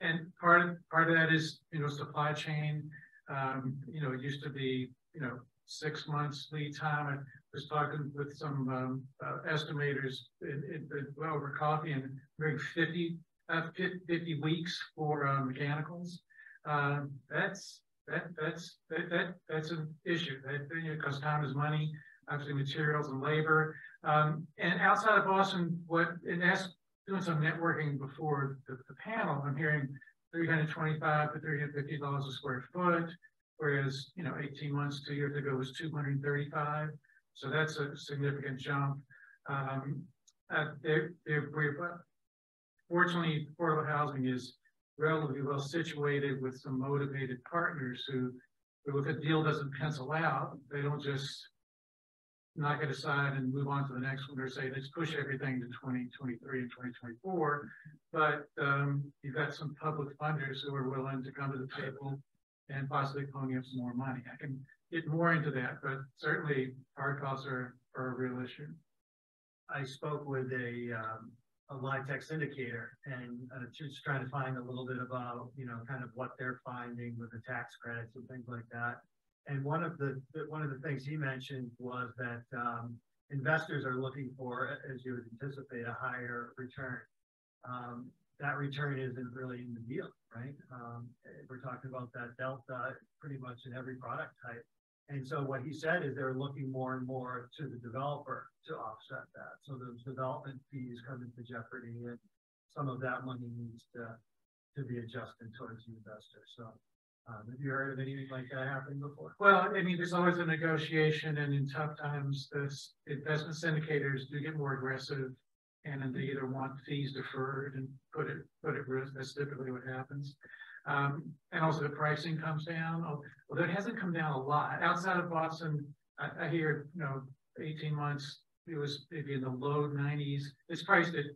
And part of that is, supply chain. It used to be, 6 months lead time. I was talking with some estimators over coffee, and we're 50 weeks for mechanicals. That's an issue. Because time is money, obviously materials and labor. And outside of Boston, doing some networking before the panel, I'm hearing $325 to $350 a square foot, whereas 18 months, 2 years ago was $235. So that's a significant jump. Fortunately, affordable housing is relatively well situated with some motivated partners who, if a deal doesn't pencil out, they don't just knock it aside and move on to the next one or say, let's push everything to 2023 and 2024. But you've got some public funders who are willing to come to the table and possibly pony up some more money. I can get more into that, but certainly hard costs are a real issue. I spoke with a line tech syndicator and just trying to find a little bit about, kind of what they're finding with the tax credits and things like that. And one of the things he mentioned was that investors are looking for, as you would anticipate, a higher return. That return isn't really in the deal, right? We're talking about that delta pretty much in every product type. And so what he said is they're looking more and more to the developer to offset that. So those development fees come into jeopardy, and some of that money needs to be adjusted towards the investor. So have you heard of anything like that happening before? Well, I mean, there's always a negotiation, and in tough times, the investment syndicators do get more aggressive, and then they either want fees deferred and put at risk. That's typically what happens. And also the pricing comes down. Although it hasn't come down a lot. Outside of Boston, I hear, 18 months, it was maybe in the low 90s. It's priced at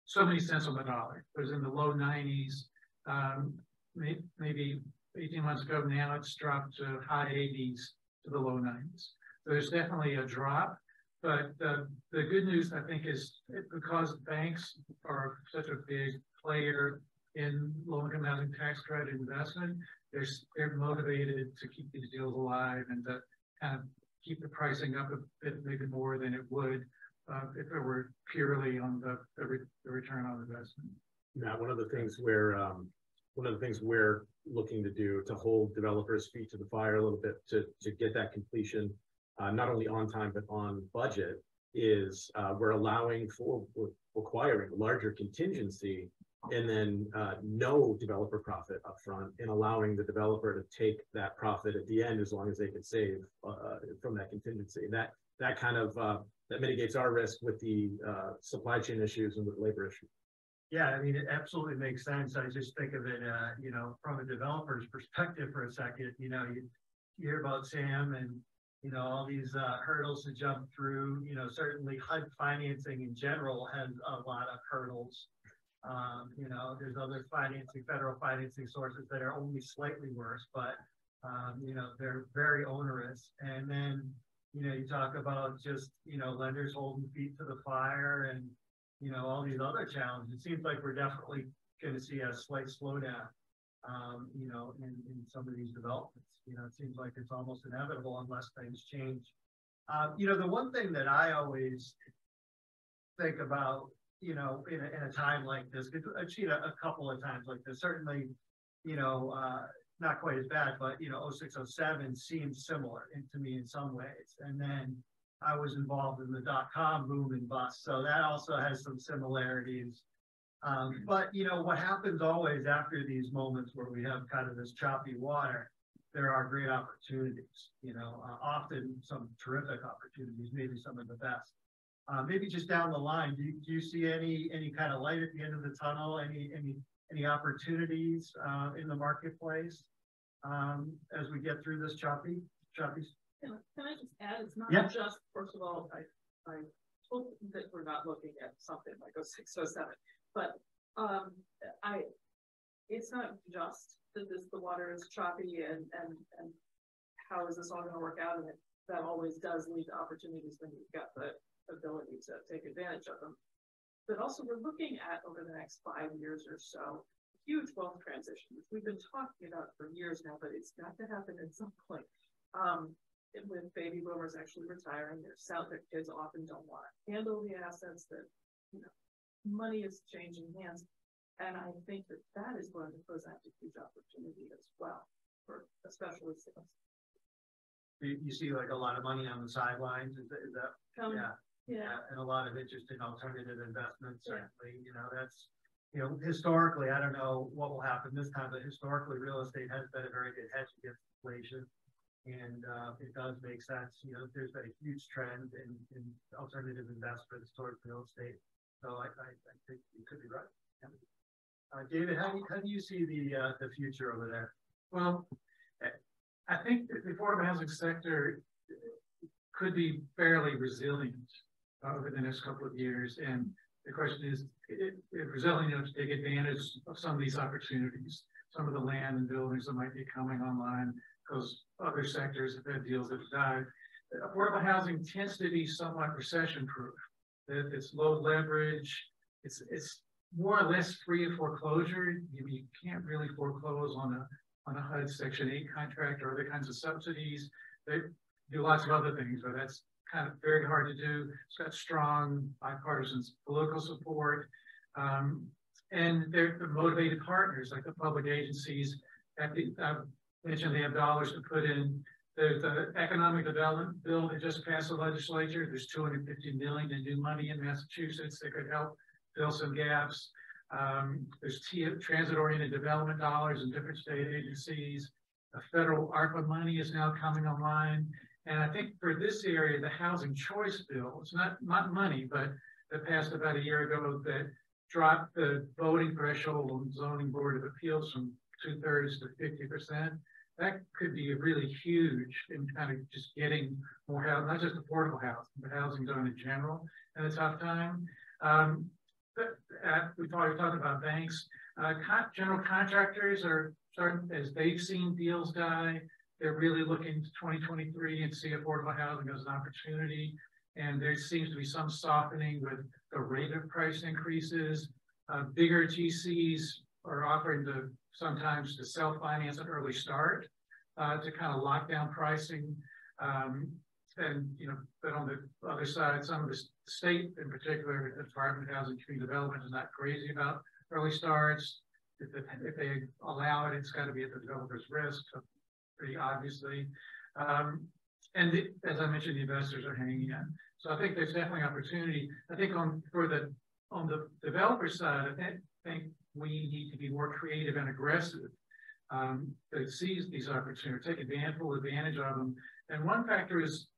so many cents on the dollar. It was in the low 90s, maybe 18 months ago. Now it's dropped to high 80s to the low 90s. So there's definitely a drop. But the good news, I think, is because banks are such a big player in low-income housing tax credit investment, they're motivated to keep these deals alive and to kind of keep the pricing up a bit, maybe more than it would if it were purely on the return on investment. Matt, one of the things we're looking to do to hold developers' feet to the fire a little bit to get that completion, not only on time but on budget, is we're requiring larger contingency and then no developer profit upfront, and allowing the developer to take that profit at the end as long as they can save from that contingency. That kind of that mitigates our risk with the supply chain issues and with labor issues. Yeah, I mean, it absolutely makes sense. I just think of it, you know, from a developer's perspective for a second. You know, you hear about Sam and, you know, all these hurdles to jump through. You know, certainly HUD financing in general has a lot of hurdles. You know, there's other financing, federal financing sources that are only slightly worse, but, you know, they're very onerous. And then, you know, you talk about just, you know, lenders holding feet to the fire and, you know, all these other challenges. It seems like we're definitely going to see a slight slowdown, you know, in some of these developments. You know, it seems like it's almost inevitable unless things change. You know, the one thing that I always think about, you know, in a time like this, because I've seen a couple of times like this, certainly, you know, not quite as bad, but, you know, 06, 07 seems similar to me in some ways. And then I was involved in the .com boom and bust, so that also has some similarities. But, you know, what happens always after these moments where we have kind of this choppy water, there are great opportunities, you know, often some terrific opportunities, maybe some of the best. Maybe just down the line, do you see any kind of light at the end of the tunnel? Any opportunities in the marketplace as we get through this choppy? Can I just add? It's not Yeah. just. First of all, I hope that we're not looking at something like 06, 07, but it's not just that the water is choppy and how is this all going to work out, and that always does lead to opportunities when you've got the ability to take advantage of them. But also we're looking at over the next 5 years or so, huge wealth transition, which we've been talking about for years now, but it's got to happen at some point. With baby boomers actually retiring, their kids often don't want to handle the assets that, you know, money is changing hands. And I think that is going to present a huge opportunity as well, for especially sales. You see like a lot of money on the sidelines, is that yeah, and a lot of interest in alternative investments, certainly. You know, that's, you know, historically, I don't know what will happen this time, but historically real estate has been a very good hedge against inflation. And it does make sense. You know, there's been a huge trend in alternative investments towards real estate. So I think you could be right. Yeah. David, how do you see the future over there? Well, I think the affordable housing sector could be fairly resilient over the next couple of years. And the question is, if resilient enough to take advantage of some of these opportunities, some of the land and buildings that might be coming online, because other sectors have had deals that have died. Affordable housing tends to be somewhat recession proof. It's low leverage. It's more or less free of foreclosure. You can't really foreclose on a HUD Section 8 contract or other kinds of subsidies. They do lots of other things, but that's kind of very hard to do. It's got strong bipartisan political support. And they're the motivated partners, like the public agencies. I've mentioned they have dollars to put in. There's the economic development bill that just passed the legislature. There's $250 million in new money in Massachusetts that could help fill some gaps. There's transit-oriented development dollars in different state agencies. The federal ARPA money is now coming online. And I think for this area, the housing choice bill, it's not money, but that passed about a year ago that dropped the voting threshold on zoning board of appeals from 2/3 to 50%. That could be really huge in kind of just getting more housing, not just affordable housing, but housing done in general at a tough time. We've already talked about banks. General contractors are starting, as they've seen deals die, they're really looking to 2023 and see affordable housing as an opportunity. And there seems to be some softening with the rate of price increases. Bigger GCs are offering sometimes to self-finance an early start to kind of lock down pricing. And, you know, but on the other side, some of the state, in particular, the Department of Housing and Community Development is not crazy about early starts. If they allow it, it's got to be at the developer's risk, pretty obviously. And as I mentioned, the investors are hanging in. So I think there's definitely opportunity. I think on the developer side, I think we need to be more creative and aggressive to seize these opportunities, take full advantage of them. And one factor is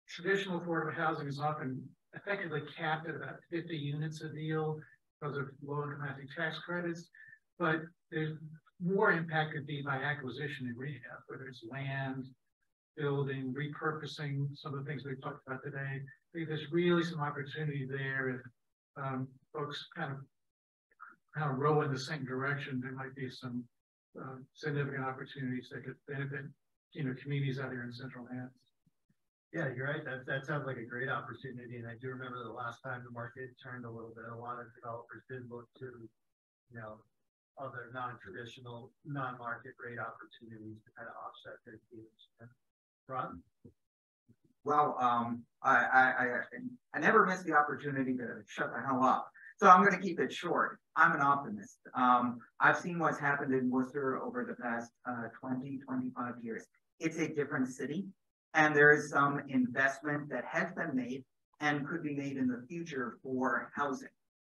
traditional affordable housing is often effectively capped at about 50 units a deal. because of low income housing tax credits, but there's more impact could be by acquisition and rehab, whether it's land, building, repurposing, some of the things we've talked about today. I think there's really some opportunity there if folks kind of row in the same direction. There might be some significant opportunities that could benefit, communities out here in Central Mass. Yeah, you're right. That sounds like a great opportunity. And I do remember the last time the market turned a little bit, a lot of developers did look to, other non-traditional, non-market rate opportunities to kind of offset their fees. Ron? Well, I never miss the opportunity to shut the hell up. So I'm going to keep it short. I'm an optimist. I've seen what's happened in Worcester over the past 20, 25 years. It's a different city, and there is some investment that has been made and could be made in the future for housing.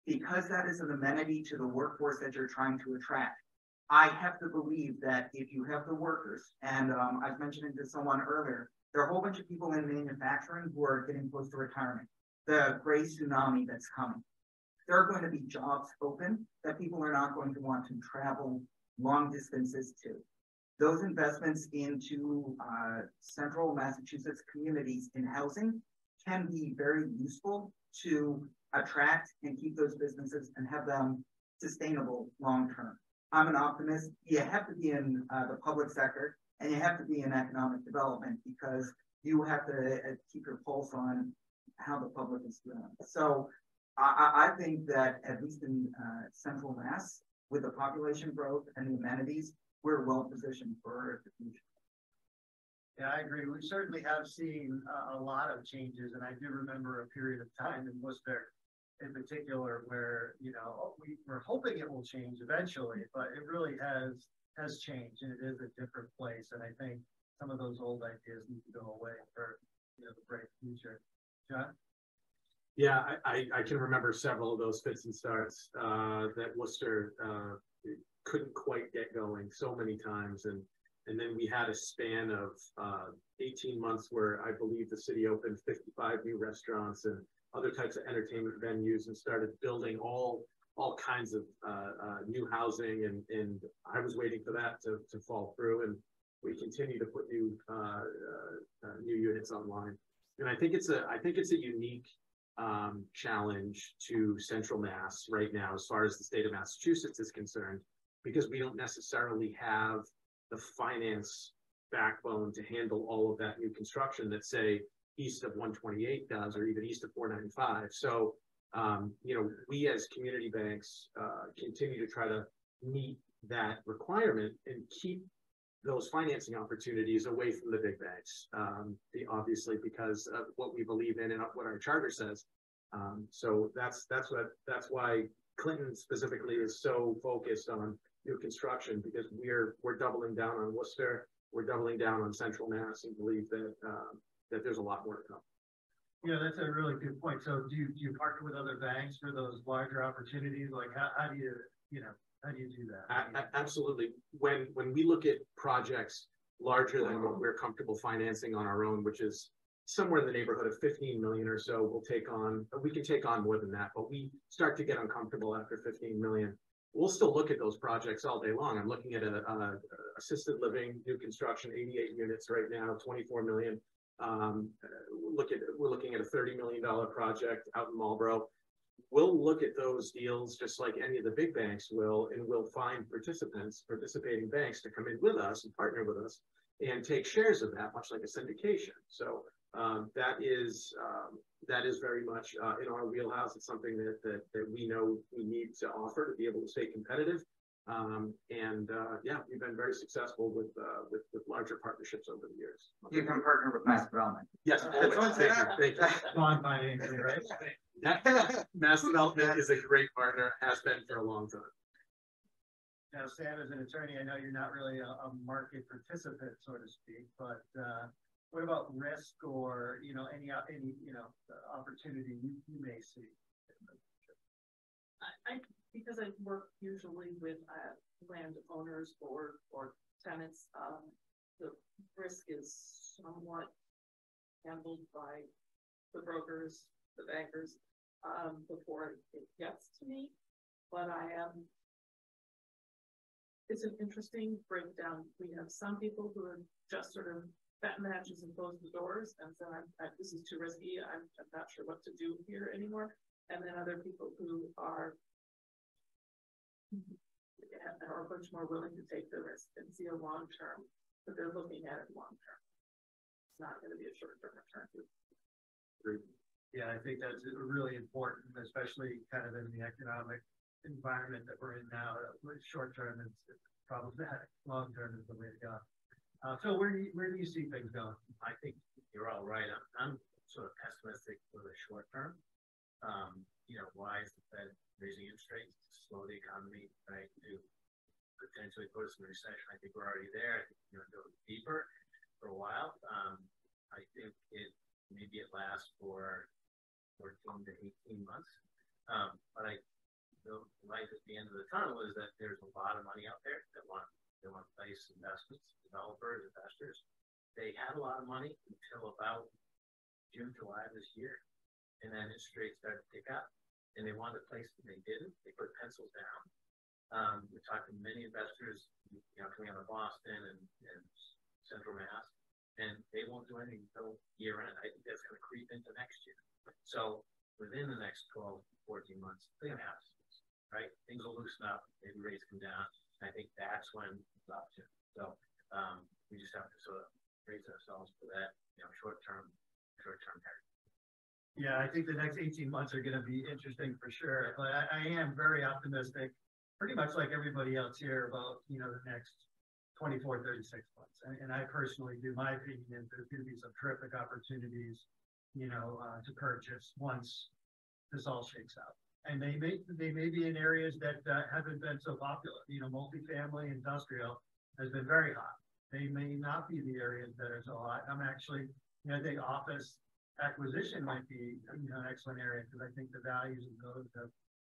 Because that is an amenity to the workforce that you're trying to attract. I have to believe that if you have the workers, and I was mentioning to someone earlier, there are a whole bunch of people in manufacturing who are getting close to retirement. The gray tsunami that's coming. There are going to be jobs open that people are not going to want to travel long distances to. Those investments into central Massachusetts communities in housing can be very useful to attract and keep those businesses and have them sustainable long term. I'm an optimist. You have to be in the public sector and you have to be in economic development because you have to keep your pulse on how the public is doing. So I think that at least in Central Mass, with the population growth and the amenities, we're well positioned for the future. Yeah, I agree. We certainly have seen a lot of changes, and I do remember a period of time in Worcester in particular where, we're hoping it will change eventually, but it really has changed, and it is a different place. And I think some of those old ideas need to go away for, the bright future. John? Yeah, I can remember several of those fits and starts that Worcester couldn't quite get going so many times. And then we had a span of 18 months where I believe the city opened 55 new restaurants and other types of entertainment venues and started building all kinds of new housing. And I was waiting for that to fall through. And we continue to put new units online. And I think it's a unique challenge to Central Mass right now, as far as the state of Massachusetts is concerned, because we don't necessarily have the finance backbone to handle all of that new construction that, say, east of 128 does, or even east of 495. So, we as community banks continue to try to meet that requirement and keep those financing opportunities away from the big banks, obviously because of what we believe in and what our charter says. So that's why Clinton specifically is so focused on new construction, because we're doubling down on Worcester, we're doubling down on Central Mass, and believe that that there's a lot more to come. Yeah, that's a really good point. So do you partner with other banks for those larger opportunities? Like how do you do that? Absolutely. When we look at projects larger than what we're comfortable financing on our own, which is somewhere in the neighborhood of 15 million or so, we can take on more than that, but we start to get uncomfortable after 15 million. We'll still look at those projects all day long. I'm looking at an assisted living, new construction, 88 units right now, 24 million. We're looking at a $30 million project out in Marlboro. We'll look at those deals just like any of the big banks will, and we'll find participating banks to come in with us and partner with us and take shares of that, much like a syndication. So that is very much in our wheelhouse. It's something that we know we need to offer to be able to stay competitive. Yeah, we've been very successsul with larger partnerships over the years. You can partner with Mass Development. Yes, always. Thank you. Right? Mass Development is a great partner, has been for a long time. Now, Sam, as an attorney, I know you're not really a market participant, so to speak, but what about risk or any opportunity you may see? Because I work usually with landowners or tenants, the risk is somewhat handled by the brokers, the bankers, before it gets to me. but it's an interesting breakdown. We have some people who are just sort of batten the hatches and close the doors and said, this is too risky. I'm not sure what to do here anymore. And then other people who are much more willing to take the risk and see a long term, but they're looking at it long term. It's not going to be a short term return. Yeah, I think that's really important, especially kind of in the economic environment that we're in now. Short term is problematic. Long term is the way to go. Phil, where do you see things going? I think you're all right. I'm sort of pessimistic for the short term. Why is the Fed raising interest rates to slow the economy, right? To potentially put us in a recession. I think we're already there. I think we're going to go deeper for a while. I think maybe it lasts for 14 to 18 months. But the light at the end of the tunnel is that there's a lot of money out there that want to place investments, developers, investors. They had a lot of money until about June, July of this year. And then interest rates started to pick up and they wanted to place and they didn't. They put pencils down. We're talking to many investors, coming out of Boston and Central Mass, and they won't do anything until year end. I think that's going to creep into next year. So within the next 12, 14 months, they're going to have right? Things will loosen up, maybe rates come down. I think that's when it's option. So we just have to sort of brace ourselves for that, short-term target. Yeah, I think the next 18 months are going to be interesting for sure. But I am very optimistic, pretty much like everybody else here, about, the next 24, 36 months. And I personally do. My opinion is there's going to be some terrific opportunities, to purchase once this all shakes out. And they may be in areas that haven't been so popular. Multifamily, industrial has been very hot. They may not be the areas that are so hot. I'm actually, I think office acquisition might be, an excellent area because I think the values of those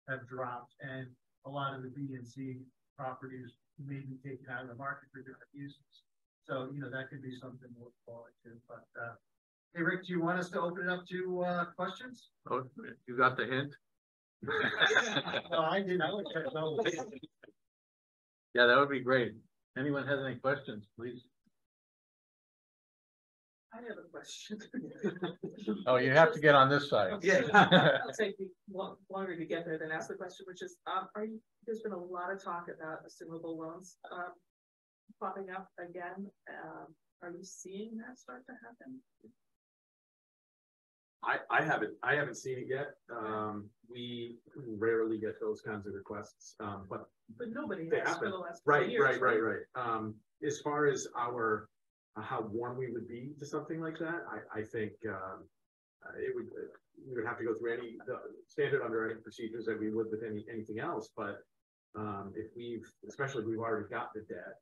have dropped, and a lot of the B and C properties may be taken out of the market for different uses. So, that could be something to look forward to. But hey, Rick, do you want us to open it up to questions? Oh, you got the hint? No, I didn't. I would say no. Yeah, that would be great. Anyone has any questions, please? I have a question. Oh, you have to get on this side. Yeah. I'll take longer to get there than ask the question, which is, there's been a lot of talk about assumable loans popping up again. Are you seeing that start to happen? I haven't seen it yet. We rarely get those kinds of requests, but nobody they has happen. for the last Right, years, right. As far as how warm we would be to something like that, I think we would have to go through the standard underwriting procedures that we would with anything else. But especially if we've already got the debt,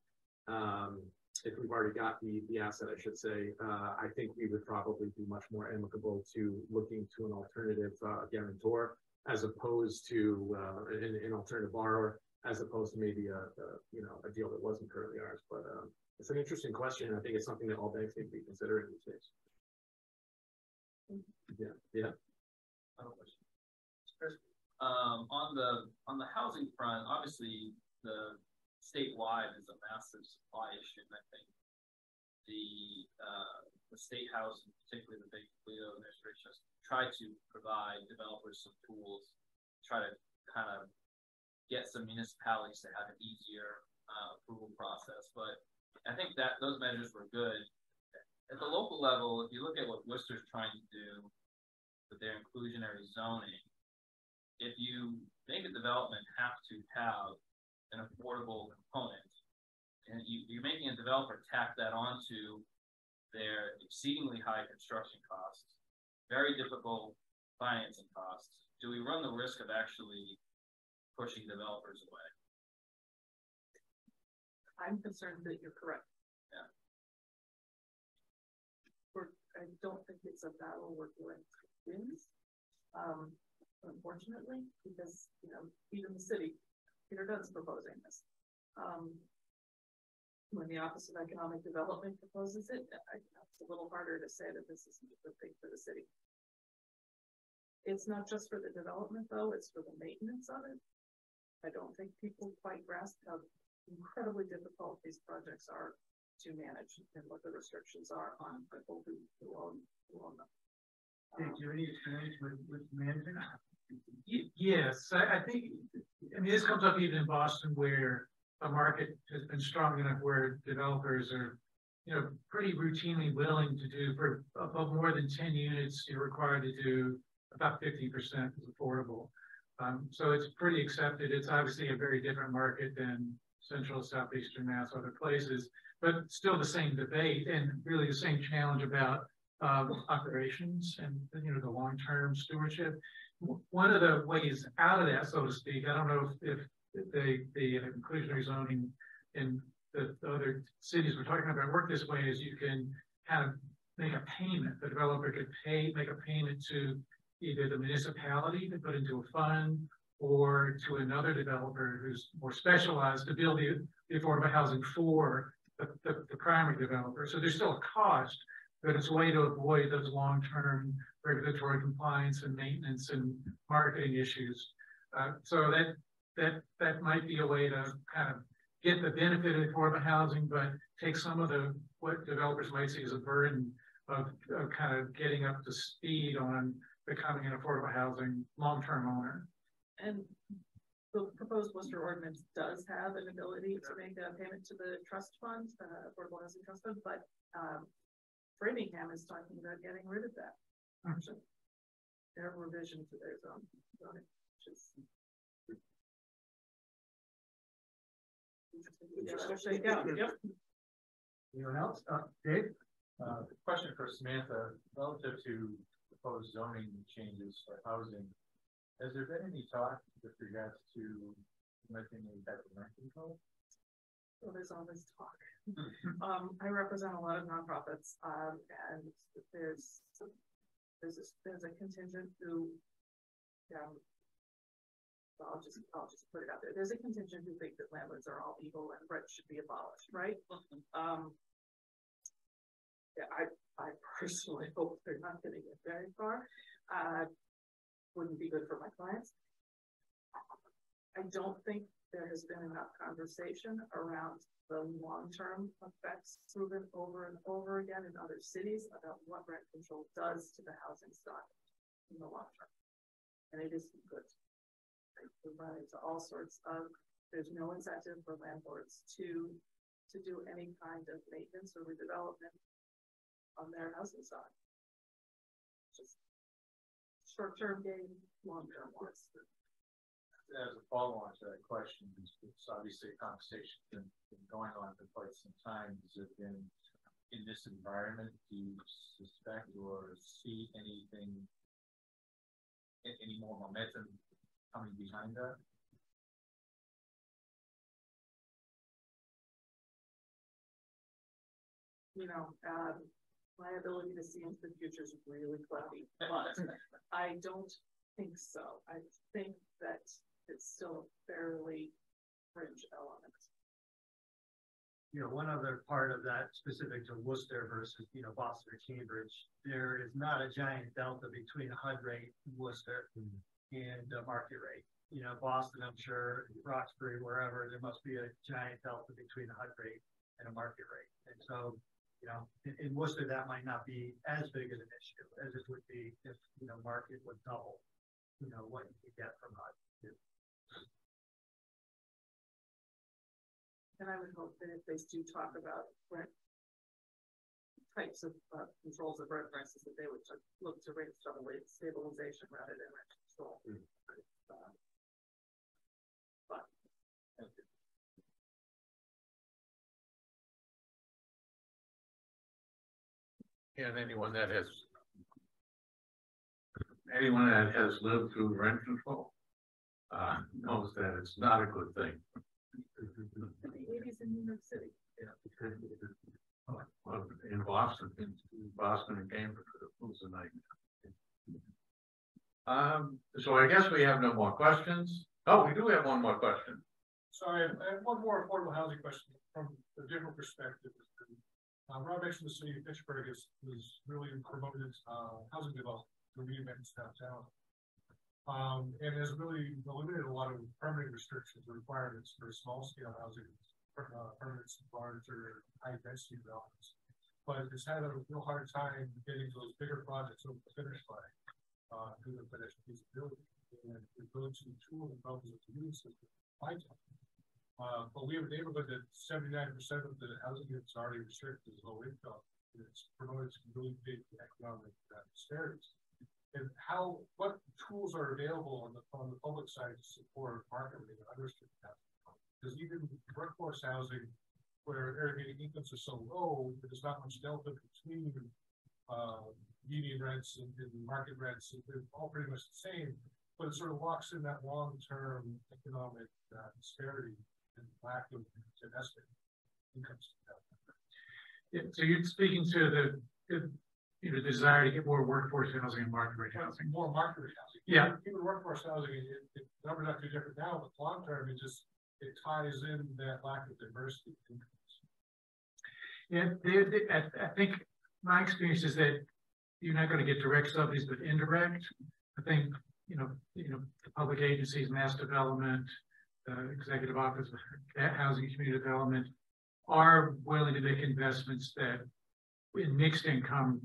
if we've already got the asset, I should say, I think we would probably be much more amicable to looking to an alternative guarantor, as opposed to an alternative borrower, as opposed to maybe a deal that wasn't currently ours. But it's an interesting question. I think it's something that all banks need to be considering these days. Yeah. On the housing front, obviously the statewide is a massive supply issue. And I think the state house, and particularly the big Leo administration, has tried to provide developers some tools, try to kind of get some municipalities to have an easier approval process. But I think that those measures were good. At the local level, if you look at what Worcester's trying to do with their inclusionary zoning, if you make a development have to have an affordable component, and you're making a developer tack that onto their exceedingly high construction costs, very difficult financing costs, do we run the risk of actually pushing developers away? I'm concerned that you're correct. Yeah. I don't think it's a battle we're going to win, unfortunately, because, even the city, Peter Dunn's proposing this. When the Office of Economic Development proposes it, it's a little harder to say that this isn't a good thing for the city. It's not just for the development, though, it's for the maintenance of it. I don't think people quite grasp how incredibly difficult these projects are to manage and what the restrictions are on people who own them. Do you have any experience with managing? Yes, I think, I mean, this comes up even in Boston where a market has been strong enough where developers are, you know, pretty routinely willing to do for above more than 10 units, you're required to do about 50% is affordable. So it's pretty accepted. It's obviously a very different market than Central, Southeastern Mass, other places, but still the same debate and really the same challenge about operations and, you know, the long-term stewardship. One of the ways out of that, so to speak, I don't know if the inclusionary zoning in the other cities we're talking about work this way, is you can kind of make a payment. The developer could make a payment to either the municipality to put into a fund or to another developer who's more specialized to build the affordable housing for the primary developer. So there's still a cost, but it's a way to avoid those long-term regulatory compliance and maintenance and marketing issues. So that might be a way to kind of get the benefit of affordable housing, but take some of what developers might see as a burden of kind of getting up to speed on becoming an affordable housing long-term owner. And the proposed Worcester ordinance does have an ability to make a payment to the trust fund, affordable housing trust fund, but Framingham is talking about getting rid of that option. Their revision to their zoning, which is interesting. Yep. Anyone else? Dave? Question for Samantha, relative to proposed zoning changes for housing. Has there been any talk with regards to implementing any type of rent control? Well, there's always talk. I represent a lot of nonprofits, and there's a contingent who, I'll just put it out there. There's a contingent who think that landlords are all evil and rent should be abolished, right? Yeah, I personally hope they're not going to get very far. Wouldn't be good for my clients. I don't think there has been enough conversation around the long-term effects proven over and over again in other cities about what rent control does to the housing stock in the long term. And it isn't good. We run into all sorts of, there's no incentive for landlords to do any kind of maintenance or redevelopment on their housing stock. Just short-term gain, long-term loss. As a follow-on to that question, it's obviously a conversation that's been going on for quite some time. Has it been in this environment? Do you suspect or see anything, any more momentum coming behind that? You know, my ability to see into the future is really cloudy, but I don't think so. I think that it's still a fairly fringe element. You know, one other part of that specific to Worcester versus, you know, Boston or Cambridge, there is not a giant delta between a HUD rate in Worcester and a market rate. You know, Boston, I'm sure, Roxbury, wherever, there must be a giant delta between a HUD rate and a market rate. And so, you know, in Worcester, that might not be as big of an issue as it would be if, you know, market would double, you know, what you could get from HUD. And I would hope that if they do talk about rent types of controls of rent prices, that they would look to rate stabilization rather than rent control. But And anyone that has lived through rent control knows that it's not a good thing. the 80s in New York City. Well, in Boston and Cambridge, it was a nightmare. So I guess we have no more questions. Oh, we do have one more question. Sorry, I have one more affordable housing question from a different perspective. Rob mentioned the city of Pittsburgh is really promoted housing development to reinvent downtown. And has really eliminated a lot of permitting restrictions and requirements for small scale housing, permits, larger, high density developments. But it's had a real hard time getting those bigger projects over the finish line, due to financial feasibility and the ability to tool the problems of the community system. But we have a neighborhood that 79% of the housing units are already restricted as low income. And it's promoted some really big economic disparities. And what tools are available on the public side to support market rate and unrestricted housing? Because even workforce housing, where area incomes are so low, there's not much delta between median rents and market rents. They're all pretty much the same, but it sort of locks in that long-term economic disparity and lack of domestic incomes. Yeah, so you're speaking to the desire to get more workforce housing and market rate housing. More market rate housing. Yeah. Even workforce housing, the numbers not too different now, but long term, it ties in that lack of diversity. Yeah, I think my experience is that you're not going to get direct subsidies, but indirect. I think the public agencies, mass development, executive office, housing and community development are willing to make investments that in mixed income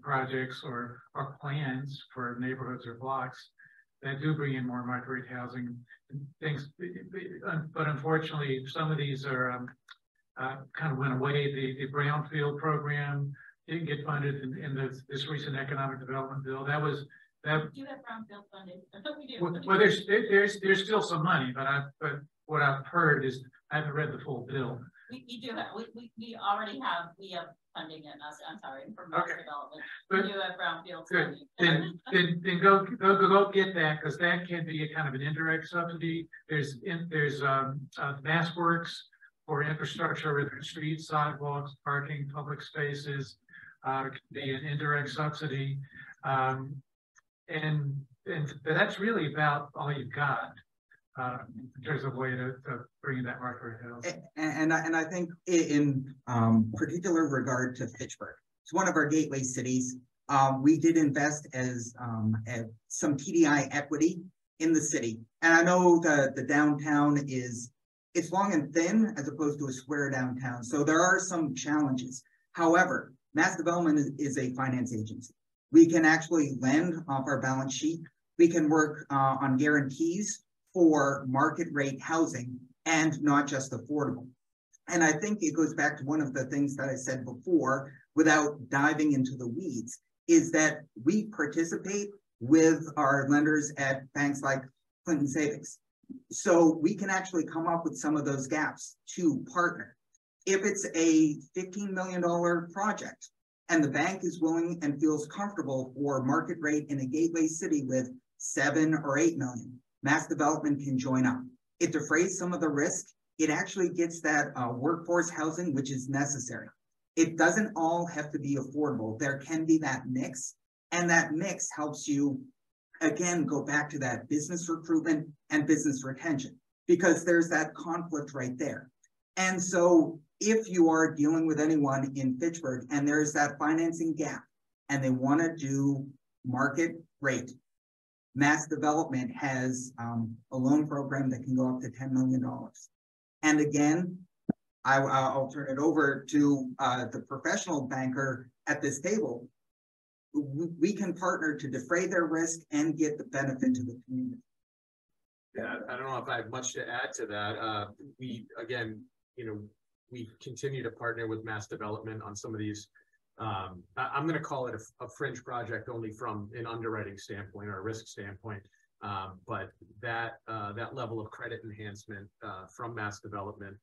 projects or plans for neighborhoods or blocks that do bring in more market rate housing things. But unfortunately, some of these are kind of went away. The brownfield program didn't get funded in this recent economic development bill. That was that. We do have brownfield funding. Well, there's still some money, but what I've heard is I haven't read the full bill. We do have we already have funding in us. I'm sorry, for mass development. We do have brownfield funding. Then go get that, because that can be a kind of an indirect subsidy. There's mass works for infrastructure, whether it's streets, sidewalks, parking, public spaces, can be an indirect subsidy. And that's really about all you've got in terms of way to bring in that market rate housing. And I think in particular regard to Fitchburg, it's one of our gateway cities. We did invest as some TDI equity in the city. And I know the downtown it's long and thin as opposed to a square downtown. So there are some challenges. However, mass development is a finance agency. We can actually lend off our balance sheet. We can work on guarantees for market rate housing and not just affordable. And I think it goes back to one of the things that I said before, without diving into the weeds, is that we participate with our lenders at banks like Clinton Savings. So we can actually come up with some of those gaps to partner. If it's a $15 million project and the bank is willing and feels comfortable for market rate in a gateway city with 7 or 8 million, mass development can join up. It defrays some of the risk. It actually gets that workforce housing, which is necessary. It doesn't all have to be affordable. There can be that mix, and that mix helps you, again, go back to that business recruitment and business retention, because there's that conflict right there. And so if you are dealing with anyone in Fitchburg and there's that financing gap and they want to do market rate, mass development has a loan program that can go up to $10 million. And again, I'll turn it over to the professional banker at this table. We can partner to defray their risk and get the benefit to the community. Yeah, I don't know if I have much to add to that. We continue to partner with mass development on some of these. I'm going to call it a fringe project only from an underwriting standpoint or a risk standpoint. But that level of credit enhancement from mass development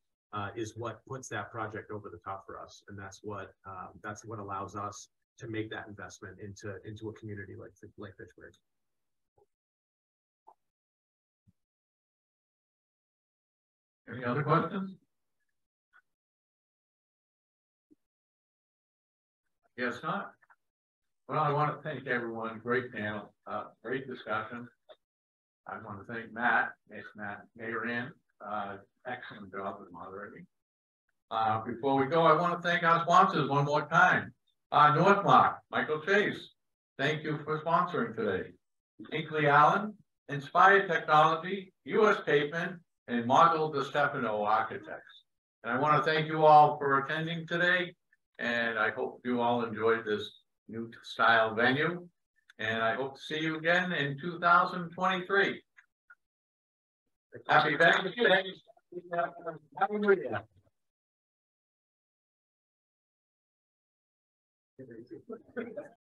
is what puts that project over the top for us, and that's what allows us to make that investment into a community like Fitchburg. Any other questions? Yes, not. Well, I want to thank everyone. Great panel, great discussion. I want to thank Matt, Mayor in, excellent job with moderating. Before we go, I want to thank our sponsors one more time. Northmark, Michael Chase, thank you for sponsoring today. Hinkley Allen, Inspired Technology, US Pavement, and Margot DeStefano Architects. And I want to thank you all for attending today, and I hope you all enjoyed this new style venue. And I hope to see you again in 2023. Happy Thanksgiving. Happy New Year.